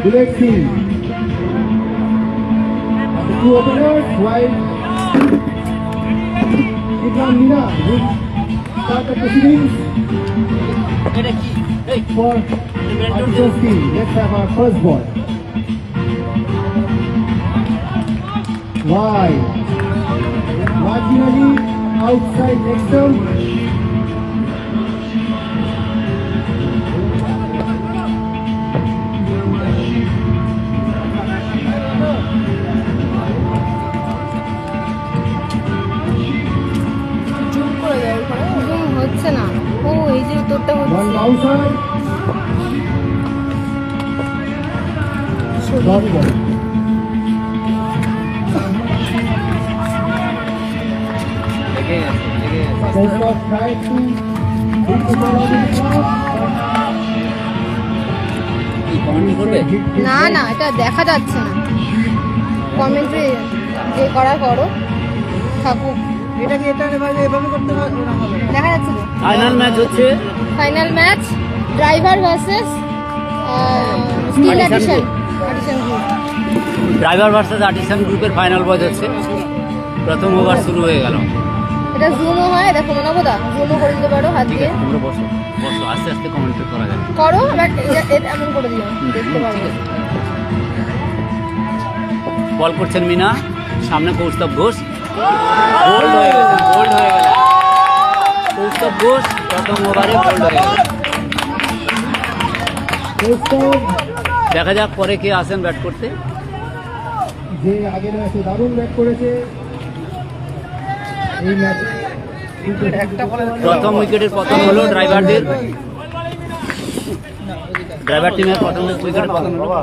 Bullet Singh. The two openers, while Shubham Meena will start the proceedings for Artichoke's team. Let's have our first ball. Wide. Marginally outside next term. হচ্ছে না ও এই যে উত্তরটা One হচ্ছে outside. Dot ball. Self tried to hit the ball on the top. না না এটা দেখা যাচ্ছে না কমেন্ট্রি যে করার করো থাকুক দেখা যাচ্ছে তো ফাইনাল ম্যাচ হচ্ছে final match driver versus steel Artisan edition group driver versus artisan গ্রুপের ফাইনাল বল হচ্ছে প্রথম ওভার শুরু হয়ে গেল। এটা জুমও হয় দেখো মনে বোধা জুমও করে দিতে পারো হাত ঠিক দিয়ে আছে তোমরা বসো বসো আস্তে আস্তে কমেন্ট করা যাবে। করো বাট এটা এমন করে দিও দেখতে পারো বল করছেন মিনা, সামনে কৌস্তব ঘোষ, বোল্ড হয়ে গেছে, বোল্ড হয়ে গেল কৌস্তব ঘোষ, প্রথম ওভারে বোল্ড হয়ে গেল। দেখা যাক পরে কে আসেন ব্যাট করতে। যে আগের ম্যাচে দারুণ ব্যাট করেছে এই ম্যাচে প্রথম উইকেটের পতন হলো ড্রাইভারদের, ড্রাইভার টিমের প্রথম উইকেটের পতন হলো।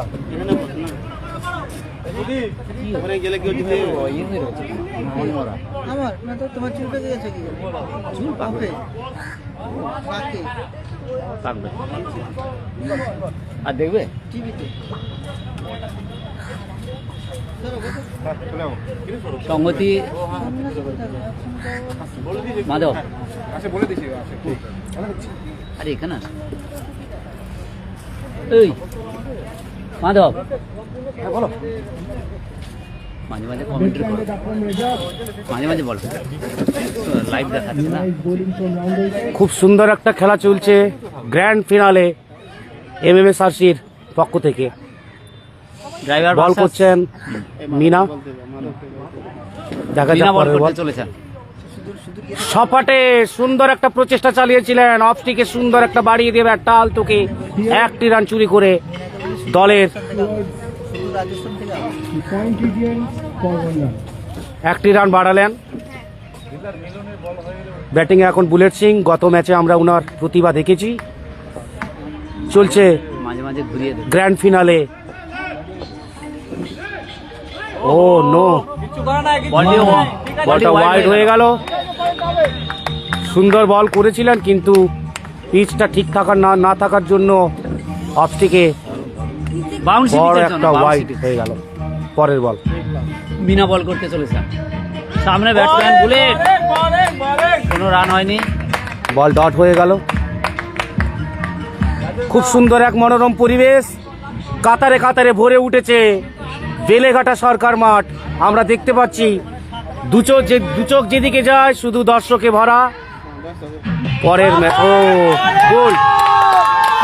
থাকবে আর দেখবে সংগতি মাধব আরে এখানে আস। এই মাধব মাঝে মাঝে কমেন্ট্রি করো, মাঝে মাঝে বল লাইভ দেখাচ্ছে না। খুব সুন্দর একটা খেলা চলছে গ্র্যান্ড ফিনালে এমএমএসআরসির পক্ষ থেকে। ড্রাইভার বল করছেন মিনা, দেখা যাক বল পরের বল। করতে চলেছেন। সপাটে সুন্দর একটা প্রচেষ্টা চালিয়েছিলেন, অফস্টিকে সুন্দর একটা বাড়িয়ে দেবে একটা আলতোকে, একটি রান চুরি করে দলের পয়েন্ট রিজিয়ন ফর 1 run. একটি রান বাড়ালেন। ব্যাটিং এ এখন বুলেট সিং, গত ম্যাচে আমরা ওনার প্রতিভা দেখেছি। চলছে মাঝে মাঝে ঘুরিয়ে দেবে। Grand finale. ও নো, বলটা ওয়াইড হয়ে গেল। সুন্দর বল করেছিলেন কিন্তু পিচটা ঠিক থাকার না থাকার জন্য অফস্টিকে বাউন্সি বড় পিচের জন্য, একটা বাউন্সি ওয়াইড পিচ। হয়ে গেল। পরের বল বিনা বল করতে চলেছেন, সামনে ব্যাটসম্যান বুলেট, কোনো রান হয়নি। বল ডট হয়ে গেল। খুব সুন্দর এক মনোরম পরিবেশ, কাতারে কাতারে ভরে উঠেছে বেলেঘাটা সরকার মাঠ। আমরা দেখতে পাচ্ছি দু চোখ যেদিকে যায় শুধু দর্শকে ভরা। পরের ম্যাচ ও গোল,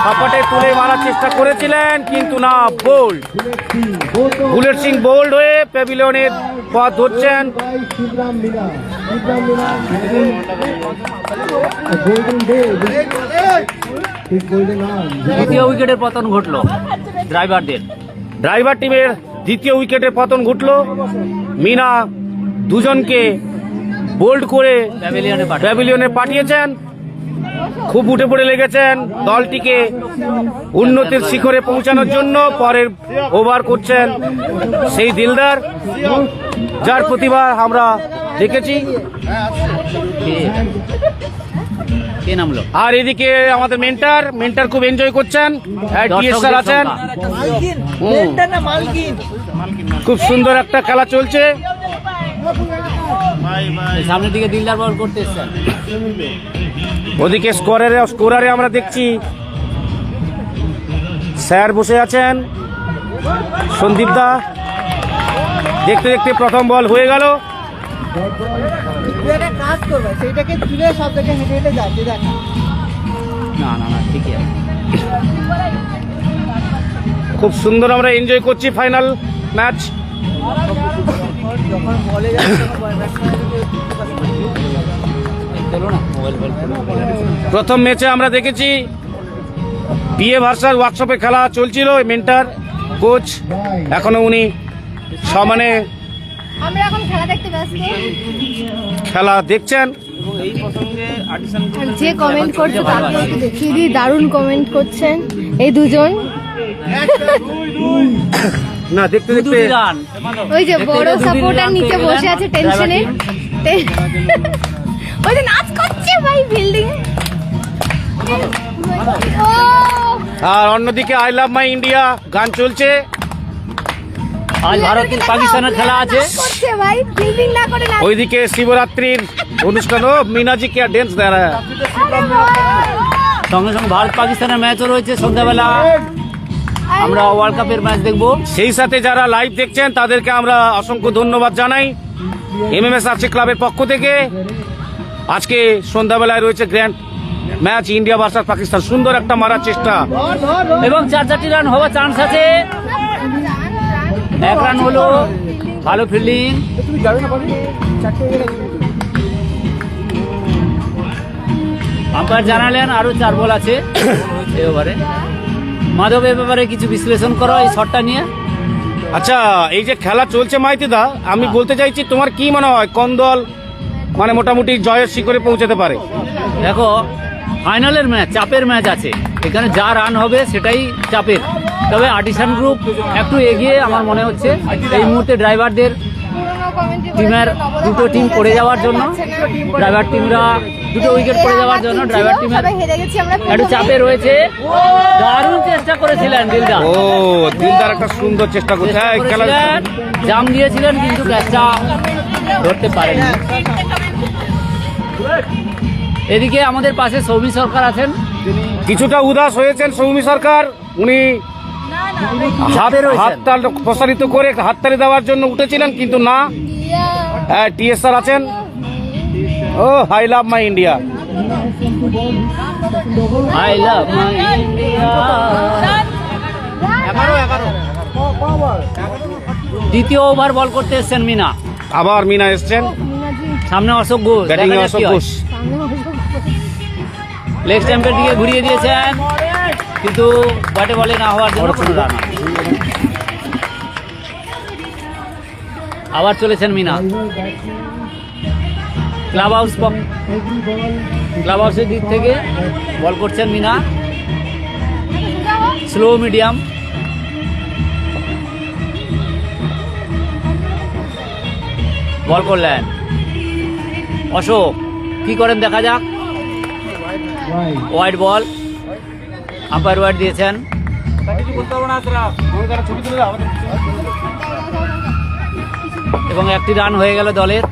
সাপাটে তুলে মারার চেষ্টা করেছিলেন কিন্তু না, বোল্ড। বুলেট সিং বোল্ড হয়ে প্যাভিলিয়নের পথ ধরছেন। By Shubham Meena. Shubham Meena having a golden day. His golden arm. দ্বিতীয় উইকেটের পতন ঘটলো ড্রাইভারদের। ড্রাইভার টিমের দ্বিতীয় উইকেটের পতন ঘটলো। মিনা দুজনকে বোল্ড করে প্যাভিলিয়নে পাঠিয়েছেন। খুব উঠে পড়ে লেগেছেন দলটিকে উন্নতির শিখরে পৌঁছানোর জন্য। পরের ওভার করছেন সেই দিলদার, যার প্রতিভা আমরা দেখেছি। কে নামলো? আর এদিকে আমাদের মেন্টার খুব এনজয় করছেন, টিএসআর আছেন। খুব সুন্দর একটা খেলা চলছে। সামনের দিকে দিলদার বল করতে এসছেন। ওদিকে স্কোরারে আমরা দেখছি স্যার বসে আছেন, সন্দীপ দা দেখতে দেখতে প্রথম বল হয়ে গেল। কাজ করবে সেইটাকে তুলে সব থেকে হেঁটে হেঁটে যাচ্ছে দেখা। না না না ঠিকই আছে। খুব সুন্দর আমরা এনজয় করছি ফাইনাল ম্যাচ। যখন বলে যাচ্ছে চলো না মোবাইল প্রথম ম্যাচে আমরা দেখেছি বিএ ভার্সাস ওয়ার্কশপে খেলা চলছিল। মেন্টার কোচ এখনো উনি সমানে আমরা এখন খেলা দেখতে ব্যস্ত। খেলা দেখছেন। এই প্রসঙ্গে আর্টিসান আর যে কমেন্ট করছে তাকে একটু দেখিয়ে দিই, দারুণ কমেন্ট করছেন এই দুজন। না দেখতে দেখতে দুটি রান ওই যে বড় দুদিন সাপোর্টার রান নিচে পেয়ে বসে গেলেন আছে টেনশনে। ওই যে নাচ করছে ভাই বিল্ডিং। আর অন্যদিকে আই লাভ মাই ইন্ডিয়া গান চলছে। আজ ভারত পাকিস্তানের খেলা আছে। করছে ভাই বিল্ডিং না করে না। ওইদিকে শিবরাত্রির অনুষ্ঠান। ও মিনাজি কে ড্যান্স দে রা হ্যায়। সঙ্গে সঙ্গে ভারত পাকিস্তানের ম্যাচও রয়েছে সন্ধ্যাবেলা। আমরা ওয়ার্ল্ড কাপের ম্যাচ দেখবো। সেই সাথে যারা লাইভ দেখছেন তাদেরকে আমরা অসংখ্য ধন্যবাদ জানাই এমএমএস আরসি ক্লাবের পক্ষ থেকে। আজকে সন্ধ্যাবেলায় রয়েছে grand match India versus Pakistan. সুন্দর একটা মারার চেষ্টা এবং 4-4টি রান হওয়ার চান্স আছে। 1 রান হলো, ভালো ফিল্ডিং। আম্পায়ার জানালেন আরো 4 বল আছে এই ওভারে। মাধব এ ব্যাপারে কিছু বিশ্লেষণ করো এই শটটা নিয়ে। আচ্ছা এই যে খেলা চলছে মাইতিদা, আমি বলতে চাইছি তোমার কি মনে হয় কোন দল মানে মোটামুটি জয়ের শিখরে পৌঁছাতে পারে? দেখো ফাইনালের ম্যাচ, চাপের ম্যাচ আছে, এখানে যা রান হবে সেটাই চাপের। তবে আর্টিসান গ্রুপ একটু এগিয়ে আমার মনে হচ্ছে। এই মুহূর্তে ড্রাইভারদের টিমের দুটো টিম পড়ে যাওয়ার জন্য, ড্রাইভার টিমরা দুটো উইকেট পড়ে যাওয়ার জন্য ড্রাইভার টিমের একটু চাপে রয়েছে। দারুণ চেষ্টা করেছিলেন দিলদার। ও দিলদার একটা সুন্দর চেষ্টা করছে। হ্যাঁ, এই খেলা জাম দিয়েছিলেন কিন্তু ক্যাচটা ধরতে পারেনি। এদিকে আমাদের পাশে সৌমি সরকার আছেন, কিছুটা উদাস হয়েছেন সৌমি সরকার। উনি হাতটা প্রসারিত করে হাততালি দেওয়ার জন্য উঠেছিলেন কিন্তু না। টিএস স্যার আছেন। Oh I love my India. I love my India. দ্বিতীয় ওভার বল করতে এসছেন মিনা। আবার মিনা এসছেন। সামনে অশোক ঘোষ, ব্যাটিং দেখা যাক অশোক কি হয়। ঘোষ। লেগ স্ট্যাম্পের দিকে ঘুরিয়ে দিয়েছেন কিন্তু ব্যাটে বলে না হওয়ার জন্য কোনো রান হয়। আবার চলেছেন মিনা। ক্লাব হাউসের দিক থেকে বল করছেন মিনা। Slow medium. বল করলেন অশোক, কি করেন দেখা যাক। ওয়াইড বল, আম্পায়ার ওয়াইড দিয়েছেন। এবং একটি রান হয়ে গেল দলের।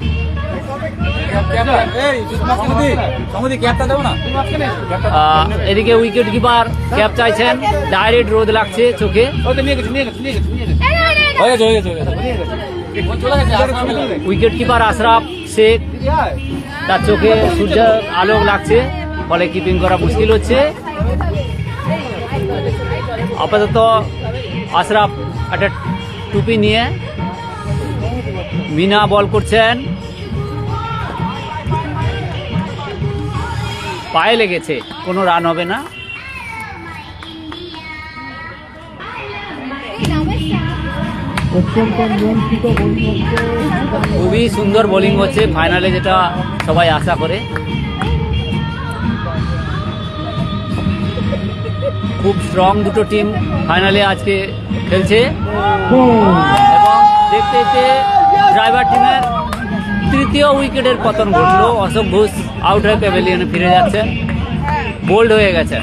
এদিকে উইকেট কিপার ক্যাপ চাইছেন, ডাইরেক্ট রোদ লাগছে চোখে। উইকেট কিপার আশরাফ শেখ, তার চোখে সূর্য আলো লাগছে, ফলে কিপিং করা মুশকিল হচ্ছে। আপাতত আশরাফ একটা টুপি নিয়ে। মিনা বল করছেন, পায়ে লেগেছে, কোনো রান হবে না। খুবই সুন্দর বোলিং হচ্ছে ফাইনালে, যেটা সবাই আশা করে। খুব স্ট্রং দুটো টিম ফাইনালে আজকে খেলছে। এবং দেখতে দেখতে ড্রাইভার টিমের তৃতীয় উইকেটের পতন ঘটলো। অশোক ঘোষ আউট হয়ে প্যাভিলিয়নে ফিরে যাচ্ছেন। বোল্ড হয়ে গেছে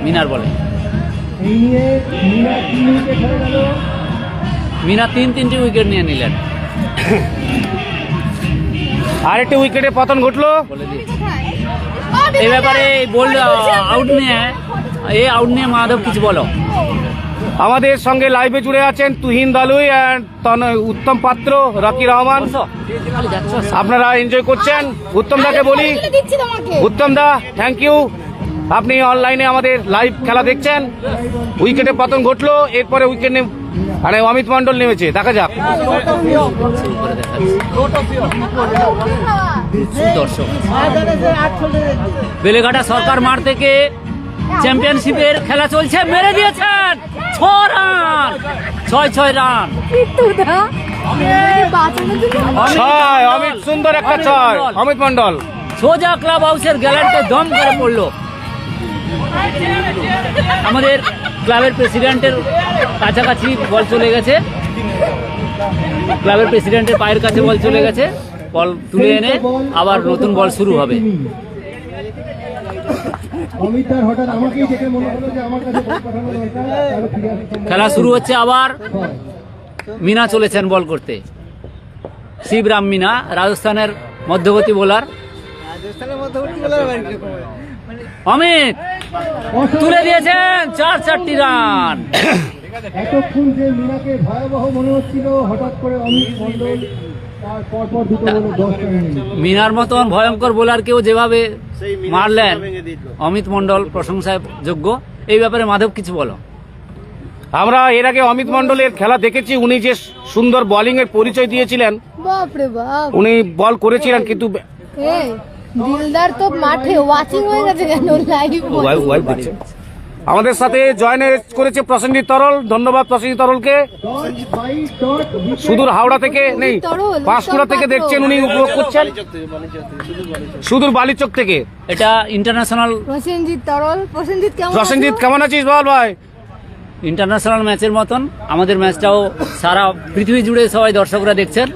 মিনার বলে। মিনা 3-3টি উইকেট নিয়ে নিলেন। আরেকটি উইকেটে পতন ঘটলো। বলে দিয়েছি এই ব্যাপারে বোল্ড আউট নিয়ে মাধব কিছু বলো। আমাদের সঙ্গে লাইভে জুড়ে আছেন তুহিন দালুই অ্যান্ড উত্তম পাত্র, রকি রহমান। আপনারা এনজয় করছেন। উত্তম দাকে বলি, দিচ্ছি তোমাকে। উত্তম দা থ্যাংক ইউ, আপনি অনলাইনে আমাদের লাইভ খেলা দেখছেন। উইকেটে পতন ঘটলো, এরপরে উইকেট মানে অমিত মন্ডল নেমেছে, দেখা যাক। দর্শক বেলেঘাটা সরকার মাঠ থেকে চ্যাম্পিয়নশিপের খেলা চলছে, মেরে দিয়েছেন 6 রান, 6 রান। টুদা বাঁচানোর জন্য ছয়, অমিত সুন্দর একটা ছয়, অমিত মন্ডল সোজা ক্লাব হাউসের গ্যালারিতে দম করে পড়লো। আমাদের ক্লাবের প্রেসিডেন্টের কাছাকাছি বল চলে গেছে, ক্লাবের প্রেসিডেন্টের পায়ের কাছে বল চলে গেছে। বল তুলে এনে আবার নতুন বল শুরু হবে। অমিত আর হঠাৎ আমাকেই দেখে মনে হলো যে আমার কাছে বল পাঠানো দরকার, তাহলে ফিরে আসি। খেলা শুরু হচ্ছে আবার। মিনা চলেছেন বল করতে, শিবরাম মিনা, রাজস্থানের মধ্যবর্তী বোলার। অমিত তুলে দিয়েছেন 4 রান। এতক্ষণ যে মিনাকে ভয়াবহ মনে হচ্ছিল, হঠাৎ করে অমিত মন্ডল তার পরপর দুটো বলে 10 রান নিয়ে। মিনার মতন ভয়ঙ্কর বোলারকেও যেভাবে মারলেন অমিত মন্ডল প্রশংসায় যোগ্য। এই ব্যাপারে মাধব কিছু বলো। আমরা এর আগে অমিত মন্ডলের খেলা দেখেছি, উনি যে সুন্দর বোলিং এর পরিচয় দিয়েছিলেন, বাপ রে বাপ। উনি বল করেছিলেন কিন্তু এই দিলদার তো মাঠে ওয়াচিং হয়ে গেছে কেন লাইভ দেখছে। আমাদের সাথে জয়েন করেছে প্রসেনজিৎ তরল, ধন্যবাদ প্রসেনজিৎ তরলকে। সুদূর হাওড়া থেকে নেই, পাঁশকুড়া থেকে দেখছেন, উনি উপভোগ করছেন সুদূর বালিচক থেকে। এটা ইন্টারন্যাশনাল প্রসেনজিৎ তরল। প্রসেনজিৎ কেমন? প্রসেনজিৎ কেমন আছিস বল ভাই? ইন্টারন্যাশনাল ম্যাচের মতন আমাদের ম্যাচটাও সারা পৃথিবী জুড়ে সবাই দর্শকরা দেখছেন।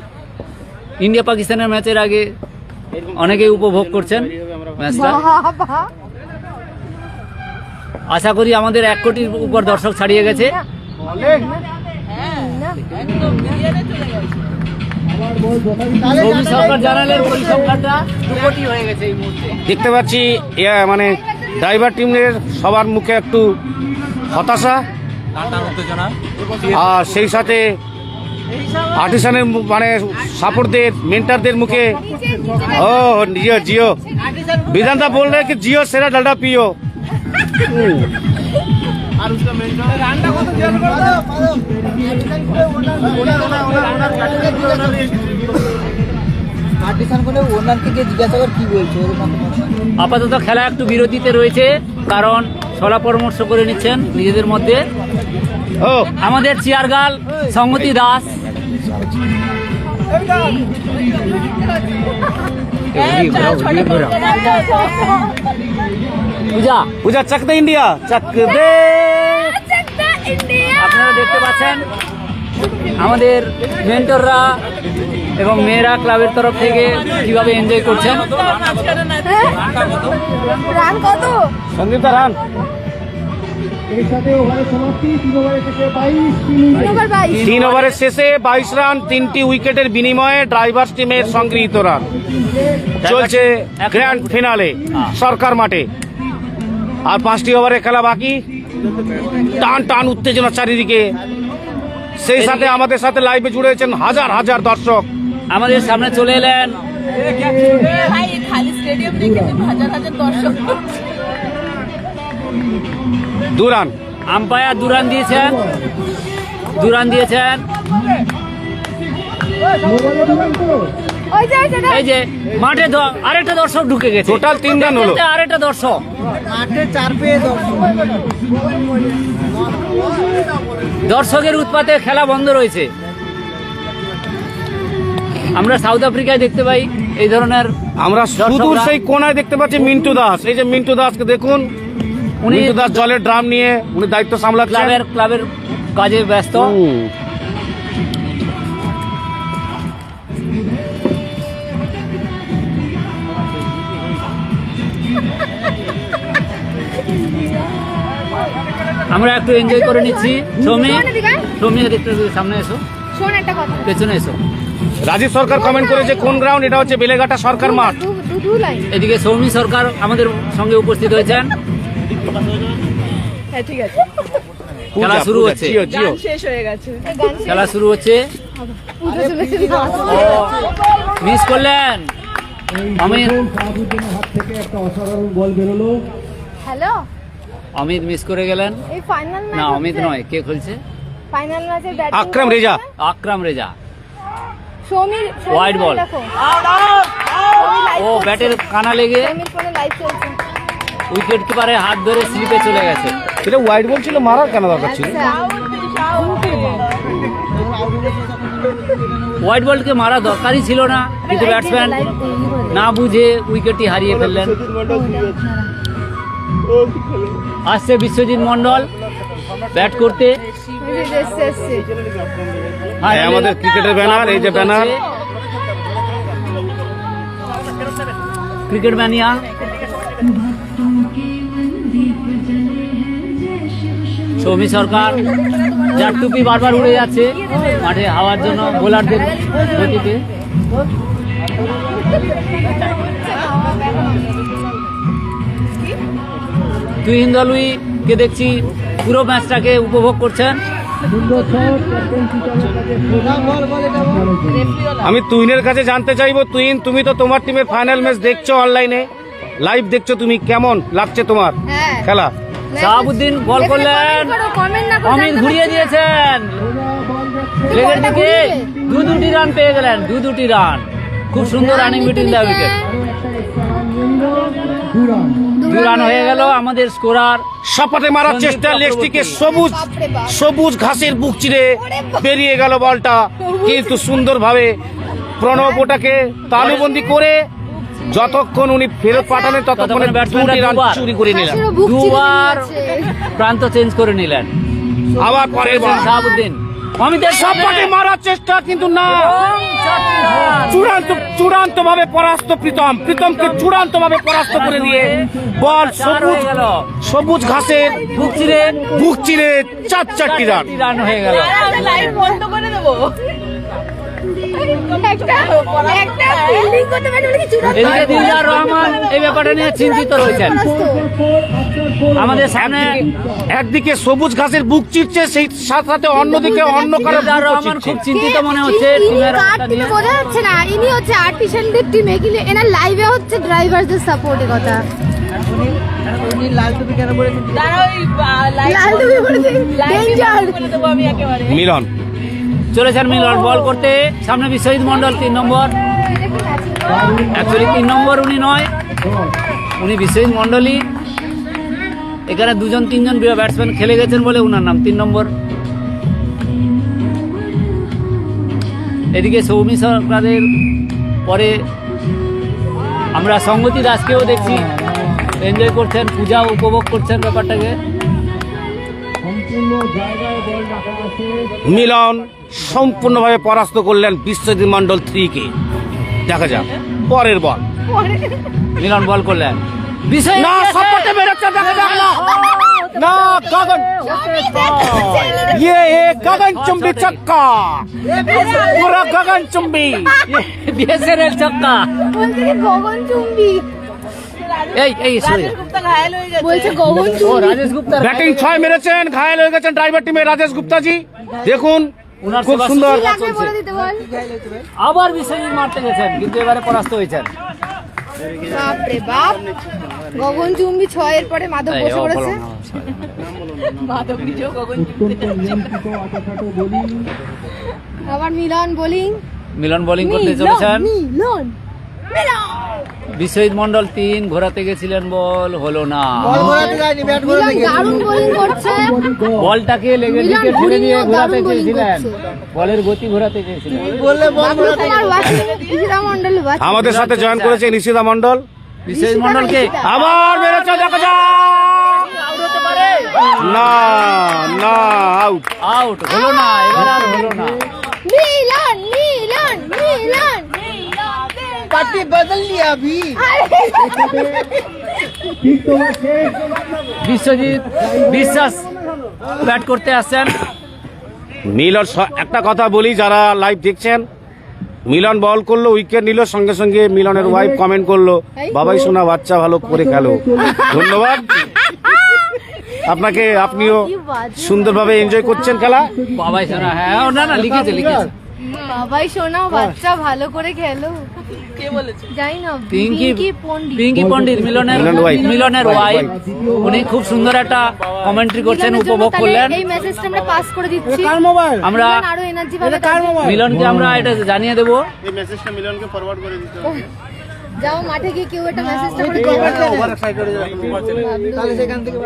ইন্ডিয়া পাকিস্তানের ম্যাচের আগে অনেকেই উপভোগ করছেন ম্যাচটা। বাবা আশা করি আমাদের 1 কোটির উপর দর্শক ছাড়িয়ে গেছে। সৌমি সরকার জানালেন পরিসংখ্যানটা 2 কোটি হয়ে গেছে এই মুহূর্তে। দেখতে পাচ্ছি মানে ড্রাইভার টিমের সবার মুখে একটু হতাশা, আর সেই সাথে আর্টিসানের মানে সাপোর্টদের মেন্টারদের মুখে ও জিও জিও বিধানটা बोल रहे कि जियो सेरा डलडा पियो। আপাতত খেলা একটু বিরতিতে রয়েছে, কারণ সলা পরামর্শ করে নিচ্ছেন নিজেদের মধ্যে। ও আমাদের চেয়ার গার্ল সংগতি দাস পূজা পূজা চক দে ইন্ডিয়া, চক দে। আপনারা দেখতে পাচ্ছেন আমাদের মেন্টররা এবং মেয়েরা ক্লাবের তরফ থেকে কিভাবে এনজয় করছেন। রান কত? সন্দীপদা রান এর সাথে ওভারের সমাপ্তি, 3 ওভারের শেষে 22 3 ওভারের শেষে 22 রান, 3টি উইকেটের বিনিময়ে ড্রাইভার্স টিমের সংগৃহীত রান। চলছে গ্র্যান্ড ফিনালে সরকার মাঠে, আর 5টি ওভারে খেলা বাকি। টান টান উত্তেজনা চারিদিকে, সেই সাথে আমাদের সাথে লাইভে জুড়ে আছেন হাজার হাজার দর্শক। আমাদের সামনে চলে এলেন দুরান আম্পায়ার, দুরান দিয়েছেন, দুরান দিয়েছেন। এই যে মাঠে আরেকটা দর্শক ঢুকে গেছে, টোটাল 3 রান হলো। আরেকটা দর্শক দর্শকের উৎপাতে খেলা বন্ধ রয়েছে। আমরা সাউথ আফ্রিকায় দেখতে পাই এই ধরনের। আমরা সুদূর সেই কোনায় দেখতে পাচ্ছি মিন্টু দাস। এই যে মিন্টু দাসকে দেখুন, উনি মিন্টু দাস জলের ড্রাম নিয়ে উনি দায়িত্ব সামলাচ্ছেন। ক্লাবের কাজে ব্যস্ত। আমরা একটু এনজয় করে নিচ্ছি। সৌমি, সৌমি দেখতে সামনে এসো, শোন একটা কথা। পেছনে এসো। রাজীব সরকার কমেন্ট করেছে কোন গ্রাউন্ড? এটা হচ্ছে বেলেঘাটা সরকার মাঠ। দু লাইন। এদিকে সৌমি সরকার আমাদের সঙ্গে উপস্থিত হয়েছেন। হ্যাঁ ঠিক আছে। খেলা শুরু হচ্ছে, জিও জিও শেষ হয়ে গেছে। খেলা শুরু হচ্ছে। পুজো চলেছে মিস করলেন অমিত, শাহাবুদ্দিনের হাত থেকে একটা অসাধারণ বল বেরোলো। হ্যালো, অমিত মিস করে গেলেন। এই ফাইনাল না অমিত নয়, কে খেলছে? ফাইনাল ম্যাচের batting Akram Reza. Akram Reza. Samir Wide ball. ও ব্যাটের কানা লেগে সমীর ফোনে লাইভ চলছে। উইকেট কিপারে হাত ধরে স্লিপে চলে গেছে। এটা ওয়াইড বল ছিল, মারার কেন দরকার ছিল? আচ্ছা, হোয়াইট বলকে মারা দরকারই ছিল না, কিন্তু ব্যাটসম্যান না বুঝে উইকেটটি হারিয়ে ফেললেন। আসছে বিশ্বজিৎ মন্ডল ব্যাট করতে। হ্যাঁ, আমাদের ক্রিকেটের ব্যানার, এই যে banner. Cricket mania. Soumi Sarkar, যার টুপি বারবার উড়ে যাচ্ছে মাঠে হাওয়ার জন্য বোলারদের গতিতে। তুহিন দলুই কে দেখছি পুরো ম্যাচটাকে উপভোগ করছেন। সুন্দর শট, ক্যাপ্টেন্সি চালাতে আমি তুহিনের কাছে জানতে চাইবো, তুহিন তুমি তো তোমার টিমের ফাইনাল ম্যাচ দেখছো, অনলাইনে লাইভ দেখছো, তুমি কেমন লাগছে তোমার হ্যাঁ। খেলা? শাহাবুদ্দিন বল করলেন, অমিত ঘুরিয়ে দিয়েছেন লেগের দিকে, দুটি রান পেয়ে গেলেন, দুটি রান। খুব সুন্দর running between the wicket. 2 run হয়ে গেল আমাদের স্কোরার। সপাটে মারার চেষ্টা, লেগস্টিকে সবুজ সবুজ ঘাসের বুক চিরে বেরিয়ে গেল বলটা, কিন্তু সুন্দরভাবে প্রণব ওটাকে তালুবন্দি করে যতক্ষণ উনি ফেরত পাঠালেন ততক্ষণে ব্যাটসম্যানরা 2টি রান চুরি করে নিলেন। দুবার প্রান্ত চেঞ্জ করে নিলেন। আবার পরের বল শাহাবুদ্দিন অমিতের সপাটে মারার চেষ্টা, কিন্তু না, চূড়ান্ত ভাবে পরাস্ত প্রীতমকে চূড়ান্ত ভাবে পরাস্ত করে দিয়ে বল সবুজ সবুজ ঘাসের বুক চিরে 4টি রান। রান হয়ে গেল। লাইভ বন্ধ করে দেবো। এদিকে দিলদার রহমান এই ব্যাপারটা নিয়ে চিন্তিত রয়েছেন। আমাদের সামনে একদিকে সবুজ ঘাসের বুক চিরছে, সেই সাথে সাথে অন্যদিকে অন্য কারো দিলদার রহমান খুব চিন্তিত মনে হচ্ছে টিমের অবস্থা নিয়ে। বোঝা যাচ্ছে না, ইনি হচ্ছে আর্টিসানদের টিমে, কিন্তু এনার লাইভে হচ্ছে ড্রাইভারদের সাপোর্টের কথা। দাঁড়াও, এই, লাল টুপি পরেছে, danger। করে দেবো আমি একেবারে। মিলন চলেছেন মিলন বল করতে, সামনে বিশ্বজিৎ মন্ডল 3 নম্বর। অ্যাকচুয়ালি 3 নম্বর উনি নয়, উনি বিশ্বজিৎ মন্ডলই। এখানে 2-3জন ব্যাটসম্যান খেলে গেছেন বলে উনার নাম 3 নম্বর। এদিকে সৌমি সরকারের পরে আমরা সঙ্গতি দাসকেও দেখছি এনজয় করছেন, পূজা উপভোগ করছেন ব্যাপারটাকে। সম্পূর্ণ জায়গায় বল রাখা আছে। মিলন সম্পূর্ণভাবে পরাস্ত করলেন বিশ্বজিৎ মন্ডল 3-কে। দেখা যাক পরের বল। মিলন বল করলেন, বিশ্বজিৎ না, সপাটে বেরোচ্ছে, দেখা যাক না, না, গগন গগনচুম্বী ছক্কা, পুরো গগনচুম্বী। বিএসএনএল ছক্কা। বলছে কি গগনচুম্বী, এই সরি, গুপ্তা ঘায়াল হয়ে গেছে। বলছে ও গগনচুম্বী। রাজেশ গুপ্তা ব্যাটিং 6 মেরেছেন, ঘায়াল হয়ে গেছেন ড্রাইভার টিমের রাজেশ গুপ্তাজি। দেখুন উনার খুব সেবা সুন্দর। কি লাগবে বলে দিতে বল। আবার বিশ্বজিৎ মারতে গেছেন, কিন্তু এবারে পরাস্ত হয়েছেন। বাপ রে বাপ, গগনচুম্বী 6 এর পরে মাধব এই, বসে ও, পড়েছে। বলো না, sorry। মাধব নিজেও গগন অত্যন্ত নিয়ন্ত্রিত আটাখাটো বোলিং। আবার মিলন বোলিং, মিলন বোলিং করতে চলেছেন। মিলন বিশ্বজিৎ মন্ডল 3 ঘোরাতে গেছিলেন, বল হলো না। মিলন দারুণ বোলিং করছে। বলটাকে লেগে মিলন দিকে ছেড়ে দিয়ে ঘুরিয়েও ঘোরাতে দারুণ bowling চেয়েছিলেন, করছে। বলের গতি ঘোরাতে চেয়েছিলেন। Bablu Kumar watching, Ishita Mondal watching. আমাদের সাথে জয়েন করেছেন নিশিতা মন্ডল। বিশ্বজিৎ মন্ডলকে আবার বেরোচ্ছে, দেখা যাক, আউট হতে পারে। না, না, আউট। আউট হলো না, এবার আর হলো না। মিলন মিলন মিলন পার্টি বদল লিয়া अभी। ঠিক তো আছে। বিশ্বজিৎ বিশ্বাস ব্যাট করতে আসছেন। মিলন একটা কথা বলি, যারা লাইভ দেখছেন, মিলন বল করলো, উইকেট নিল, সঙ্গে সঙ্গে মিলনের ওয়াইফ কমেন্ট করলো, বাবাই শোনা বাচ্চা ভালো করে খেলো। ধন্যবাদ। আপনাকে আপনিও সুন্দরভাবে এনজয় করছেন খেলা। বাবাই শোনা, হ্যাঁ ও না না লিখেছে লিখেছে। বাবাই শোনা বাচ্চা ভালো করে খেলো। কে বলেছে? যাই না পিঙ্কি পণ্ডিত। পিঙ্কি পণ্ডিত মিলনের ওয়াইফ, উনি খুব সুন্দর একটা কমেন্ট্রি করছেন, মিলনের জন্য উপভোগ তাহলে করলেন। এই মেসেজটা আমরা পাস করে দিচ্ছি। আমরা মিলন আরো এনার্জি পাবে। মিলনকে আমরা এটা জানিয়ে দেবো। যাও মাঠে গিয়ে কেউ একটা মেসেজটা করে তাহলে সেখান থেকে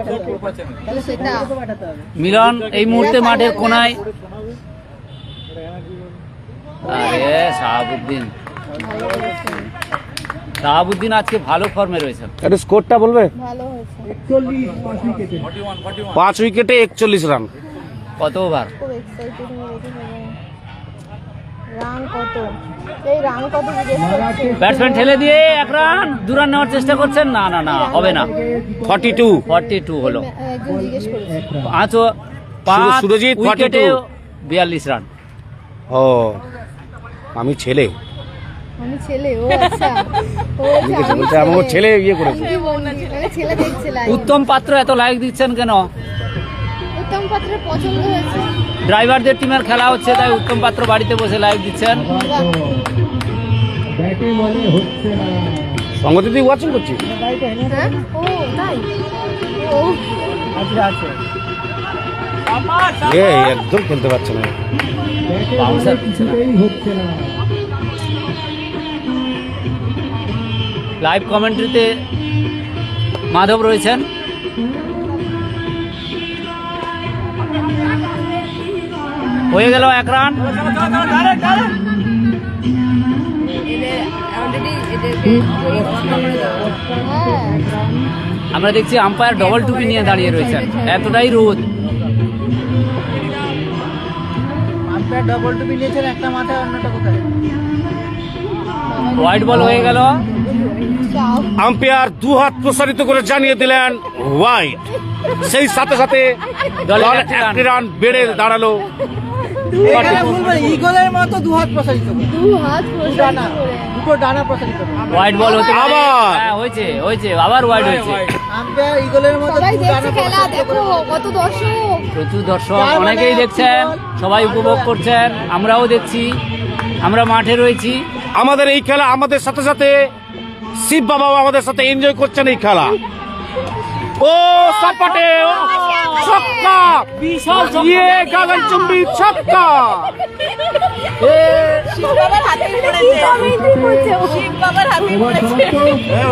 তাহলে সেটা মিলন এই মুহূর্তে মাঠের কোনায়। আরে শাহাবুদ্দিন আজকে ভালো ফর্মে রয়েছেন। একটু স্কোরটা বলবে? ভালো হয়েছে। 5 উইকেটে 41 রান। কত ওভার? খুব এক্সাইটেড হয়ে গেছে সবাই। রান কত? এই রান কত জিজ্ঞেস করছে। ব্যাটসম্যান ঠেলে দিয়ে 1 রান 2 রান নেওয়ার চেষ্টা করছেন, না না না হবে না। 42 হলো। একজন জিজ্ঞেস করেছে। 5 সুরজিৎ, উইকেটে 42 42 রান। ও আমি ছেলে আমি ছেলে, ও আচ্ছা ও লিখেছে, বলছে আমার ছেলে ইয়ে করেছে। মানে ছেলে দেখছে লাইভ। উত্তম পাত্র এত লাইক দিচ্ছেন কেন? উত্তম পাত্রের পছন্দ হয়েছে। ড্রাইভারদের টিমের খেলা হচ্ছে, তাই উত্তম পাত্র বাড়িতে বসে লাইভ দিচ্ছেন। ব্যাটে বলে হচ্ছে না। সঙ্গতি তুই ওয়াচিং করছিস? হ্যাঁ ও তাই ও একদম খেলতে পারছে না। ব্যাটে বাউন্সার বলে কিছুতেই হচ্ছে না। লাইভ কমেন্ট্রিতে মাধব রয়েছেন। হয়ে গেল 1 রান। আমরা দেখছি আম্পায়ার ডবল টুপি নিয়ে দাঁড়িয়ে রয়েছেন, এতটাই রোদ। ডবল টুপি নিয়েছেন, একটা মাথায় অন্যটা কোথায়? হোয়াইট বল হয়ে গেল। আম্পায়ার 2 হাত প্রসারিত করে জানিয়ে দিলেন হোয়াইট। সেই সাথে সাথে দলের 1 রান বেড়ে দাঁড়ালো। ইগলের মতো 2 হাত প্রসারিত করে। 2 হাত প্রসারিত করে। দুটো ডানা প্রসারিত করে। হোয়াইট বল হতে পারে। আবার? হ্যাঁ হয়েছে হয়েছে, আবার হোয়াইট হয়েছে। আম্পায়ার ইগলের মতো সবাই দুটো দেখছে ডানা খেলা, প্রসারিত দেখো করে। কত দর্শক। প্রচুর দর্শক, অনেকেই দেখছেন, সবাই উপভোগ করছেন, আমরাও দেখছি, আমরা মাঠে রয়েছি। আমাদের এই খেলা, আমাদের সাথে সাথে শিব বাবাও আমাদের সাথে এনজয় করছেন এই খেলা। ও সাপাটে ছক্কা, বিশাল ইয়ে গগনচুম্বী ছক্কা। শিব বাবার হাতেই পড়েছে। শিব বাবার হাতেই পড়েছে।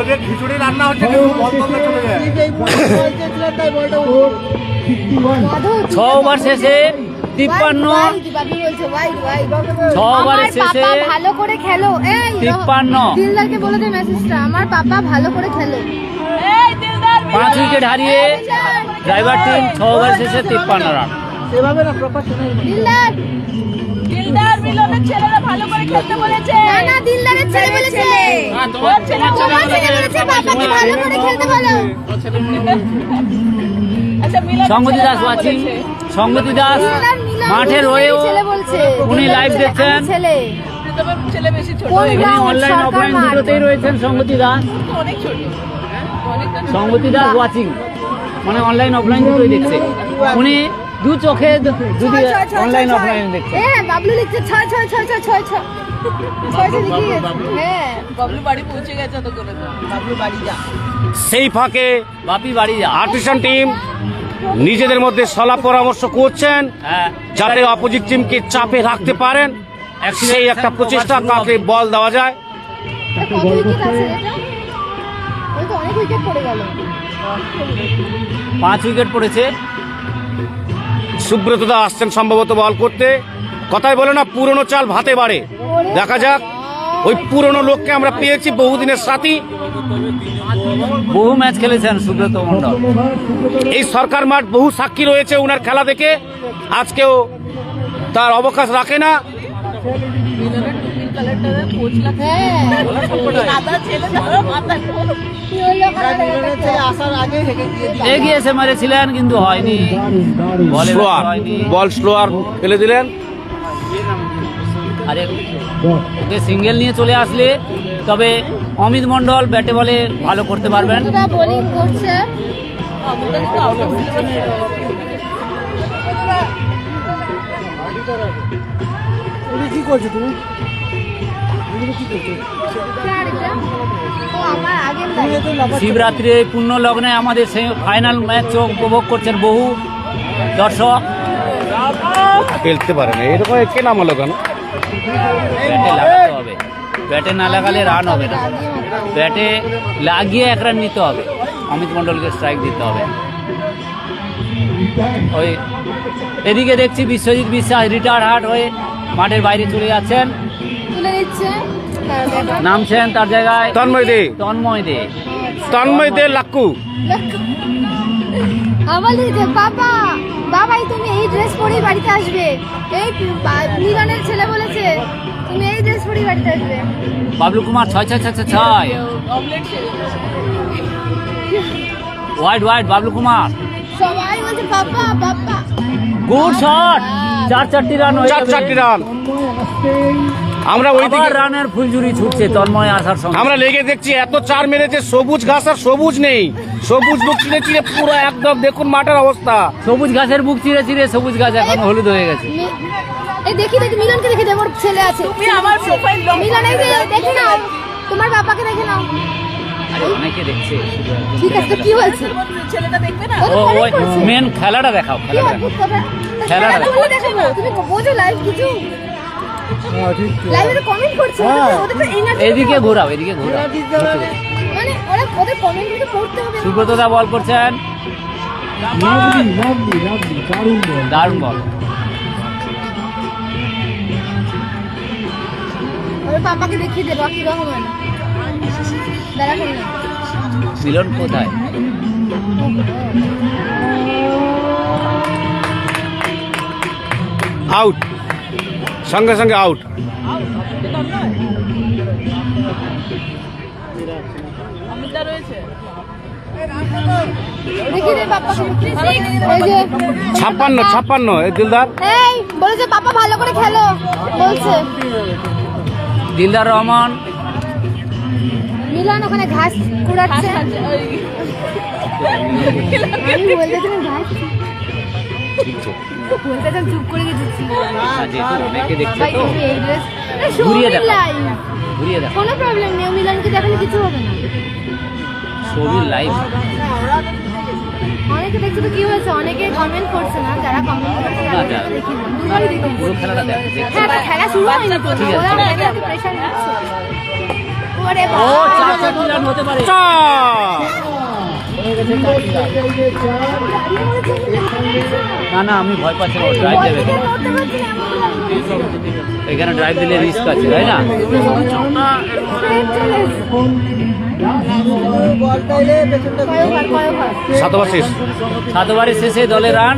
ওদের খিচুড়ি রান্না হচ্ছে, বল চলে যায়। এই বল চেয়েছিলেন তাই বলটা 6 ওভার শেষে 53। বাবু বলছে ওয়াইড ওয়াইড। 6 ওভারের শেষে পাপা ভালো করে খেলো। এই 53। দিলদারকে বলে দে মেসেজটা, আমার পাপা ভালো করে খেলো। এই দিলদার 5 উইকেট হারিয়ে ড্রাইভার টিম 6 ওভার শেষে 53 রান। সেভাবে না প্রফেশনাল। দিলদার দিলদার মিলনের ছেলেরা ভালো করে খেলতে বলেছে। না না দিলদারের ছেলে বলেছে। তোমার ছেলে তোমার ছেলে বলেছে পাপাকে ভালো করে খেলতে বলো। আচ্ছা মিলন সঙ্গতি দাস ওয়াচিং। সঙ্গতি দাস দিলদার মিলন মাঠে রয়েও ছেলে বলছে। উনি দিলদার লাইভ ছেলে, দেখছেন। আমি ছেলে। তোমার ছেলে বেশি ছোট। কোন উনি গ্রাউন্ড? অনলাইন সরকার অফলাইন মাঠ। দুটোতেই রয়েছেন সঙ্গতি দাস। অনেক ছোট। অনেকটা ছোট। সঙ্গতি দাস ওয়াচিং, মানে অনলাইন অফলাইন দুটোই দেখছে উনি। 2 চোখে যদি ছয়, ছয়, অনলাইন ছয়, অফলাইন ছয়। দেখছে। বাবলু লিখছে 6 6 6 6 6 6 লিখে গেছে। হ্যাঁ বাবলু বাড়ি পৌঁছে গেছে তো করে। বাবলু বাড়ি যা। সেই ফাঁকে বাপি বাড়ি যা। আর্টিসান টিম নিজেদের মধ্যে সলা পরামর্শ করছেন হ্যাঁ, যাতে অপোজিট টিমকে চাপে রাখতে পারেন। সেই একটা প্রচেষ্টা, কাকে বল দেওয়া যায়। কত উইকেট আছে এটা? ওই তো অনেক উইকেট পড়ে গেল। 5 উইকেট পড়েছে। সুব্রত দা আসছেন সম্ভবত বল করতে। কথাই বলে না, পুরনো চাল ভাতে বাড়ে। দেখা যাক, ওই পুরনো লোককে আমরা পেয়েছি, বহুদিনের সাথী। বহু ম্যাচ খেলেছেন সুব্রত মণ্ডল। এই সরকার মাঠ বহু সাক্ষী রয়েছে উনার খেলা দেখে। আজকেও তার অবকাশ রাখে না। মিলনের টুপির কালারটা কোচ লাগছে। হ্যাঁ দাদা ছেলে ধরো মাথা। কি হলো মিলনের ছেলে আসার আগে হেগে দিয়ে দিল। এগিয়ে এসে মারেছিলেন কিন্তু হয়নি। বলে স্লোয়ার হয়নি। বল, স্লোয়ার ফেলে দিলেন। আরে ওকে সিঙ্গেল নিয়ে চলে আসলে তবে অমিত মণ্ডল ব্যাটে বলে ভালো করতে পারবেন। কতটা বোলিং করছে কি করছো তুমি? কি করছো? ও আমার আগের লাইফ। শিবরাত্রি এই পূর্ণ লগ্নে আমাদের সেই ফাইনাল ম্যাচ উপভোগ করছেন বহু দর্শক। খেলতে পারে না, এরকম কে নাম হলো কেন? ব্যাটে লাগাতে হবে, ব্যাটে না লাগালে রান হবে না, ব্যাটে লাগিয়ে এক রান নিতে হবে, অমিত মণ্ডলকে স্ট্রাইক দিতে হবে। ওই এদিকে দেখছি বিশ্বজিৎ বিশ্বাস রিটায়ার হার্ট হয়ে মাঠের বাইরে চলে যাচ্ছেন, তুলে দিচ্ছে। নামছেন তার জায়গায় তন্ময় দে, তন্ময় দে। তন্ময় দে লাক্কু। আমার দিদি বাবা, বাবাই তুমি এই ড্রেস পরেই বাড়িতে আসবে। এই মিলনের ছেলে বলেছে তুমি এই ড্রেস পরেই বাড়িতে আসবে। বাবলু কুমার 6-6-6-6 ওয়াইড ওয়াইড বাবলু কুমার, সবাই বলছে বাবা বাবা। গুড শট, 4-4টি রান হয়ে যাবে। 4-4টি রান। আমরা ওই দিকে রানের ফুলঝুরি ছুটছে তন্ময় আসার সঙ্গে। আমরা লেগে দেখছি এত চার মেরেছে, সবুজ ঘাস আর সবুজ নেই, সবুজ বুক চিরে চিরে পুরো একদম দেখুন মাঠের অবস্থা। সবুজ ঘাসের বুক চিরে চিরে সবুজ ঘাস এখন হলুদ হয়ে গেছে। এই দেখি দেখি মিলনকে দেখে আমার ছেলে আছে। তুমি আমার প্রোফাইল লক মিলন এই যে দেখে নাও, তোমার বাবাকে দেখে নাও। আরে অনেকে দেখছে। ঠিক আছে, তো কি হয়েছে? ছেলেটা দেখবে না? ও ওই মেন খেলাটা দেখাও, কি খেলাটা অদ্ভুত দেখাও। কথা। খেলাটা খেলা তুমি দেখাবো, তুমি বোঝো লাইভ কিছু? হ্যাঁ ঠিক। লাইভে কমেন্ট করছে, হ্যাঁ। ওদের তো এনার্জি। এদিকে ঘোরাও, এদিকে ঘোরাও। মানে ওরা ওদের কমেন্ট গুলো পড়তে হবে। সুব্রত দা বল করছেন, লাভলি লাভলি লাভলি, দারুণ বল। দারুণ বল। ওর পাপাকে দেখিয়ে দে রকি রহমান। দাঁড়া কেন? মিলন কোথায়? আউট, সঙ্গে সঙ্গে আউট। অমিতা রয়েছে। দেখিয়ে দে পাপাকে। এই যে 56 এই দিলদার। এই বলেছে পাপা ভালো করে খেলো বলছে। দিলদার রহমান মিলন ওখানে ঘাস কুড়াচ্ছে। আমি বলতে তুমি ঘাস বলতে তুমি চুপ করে গেছিস। যেহেতু অনেকে দেখছে ভাই তো তুমি এই ড্রেস ঘুরিয়ে দেখো, লাইভ ঘুরিয়ে দেখো। কোনো প্রবলেম নেই, মিলনকে দেখালে কিছু হবে না। ছবির লাইভ অনেকে দেখছে তো কি হয়েছে, অনেকে কমেন্ট করছে না, যারা কমেন্ট করছে না, তাদেরকে যারা- দেখি না, দুবারই দেখি। পুরো খেলাটা দেখো। হ্যাঁ তো খেলা শুরু হয়নি তো, ঠিক আছে, ওরা ঠিক আছে। আমাদেরকে প্রেশার দিচ্ছে। ওরে ও বাবা 4-4টি রান হতে পারে। না না আমি ভয় পাচ্ছি না, ড্রাইভ দেবে। এখানে ড্রাইভ দিলে রিস্ক আছে, তাই না? শতবার শেষ। 7 ওভারের শেষে দলের রান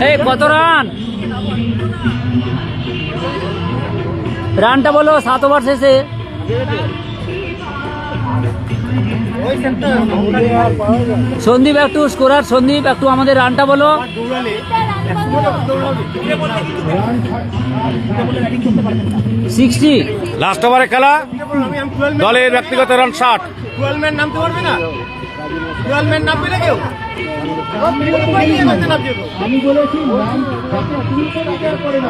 এই কত রান? রানটা বলো 7 ওভার শেষে। সন্দীপ একটু স্কোরার, সন্দীপ একটু আমাদের রানটা বলো। 60। লাস্ট ওভারে খেলা, দলের ব্যক্তিগত রান 60। আমি বলেছি নাম যাতে তুমি তো বিচার করে না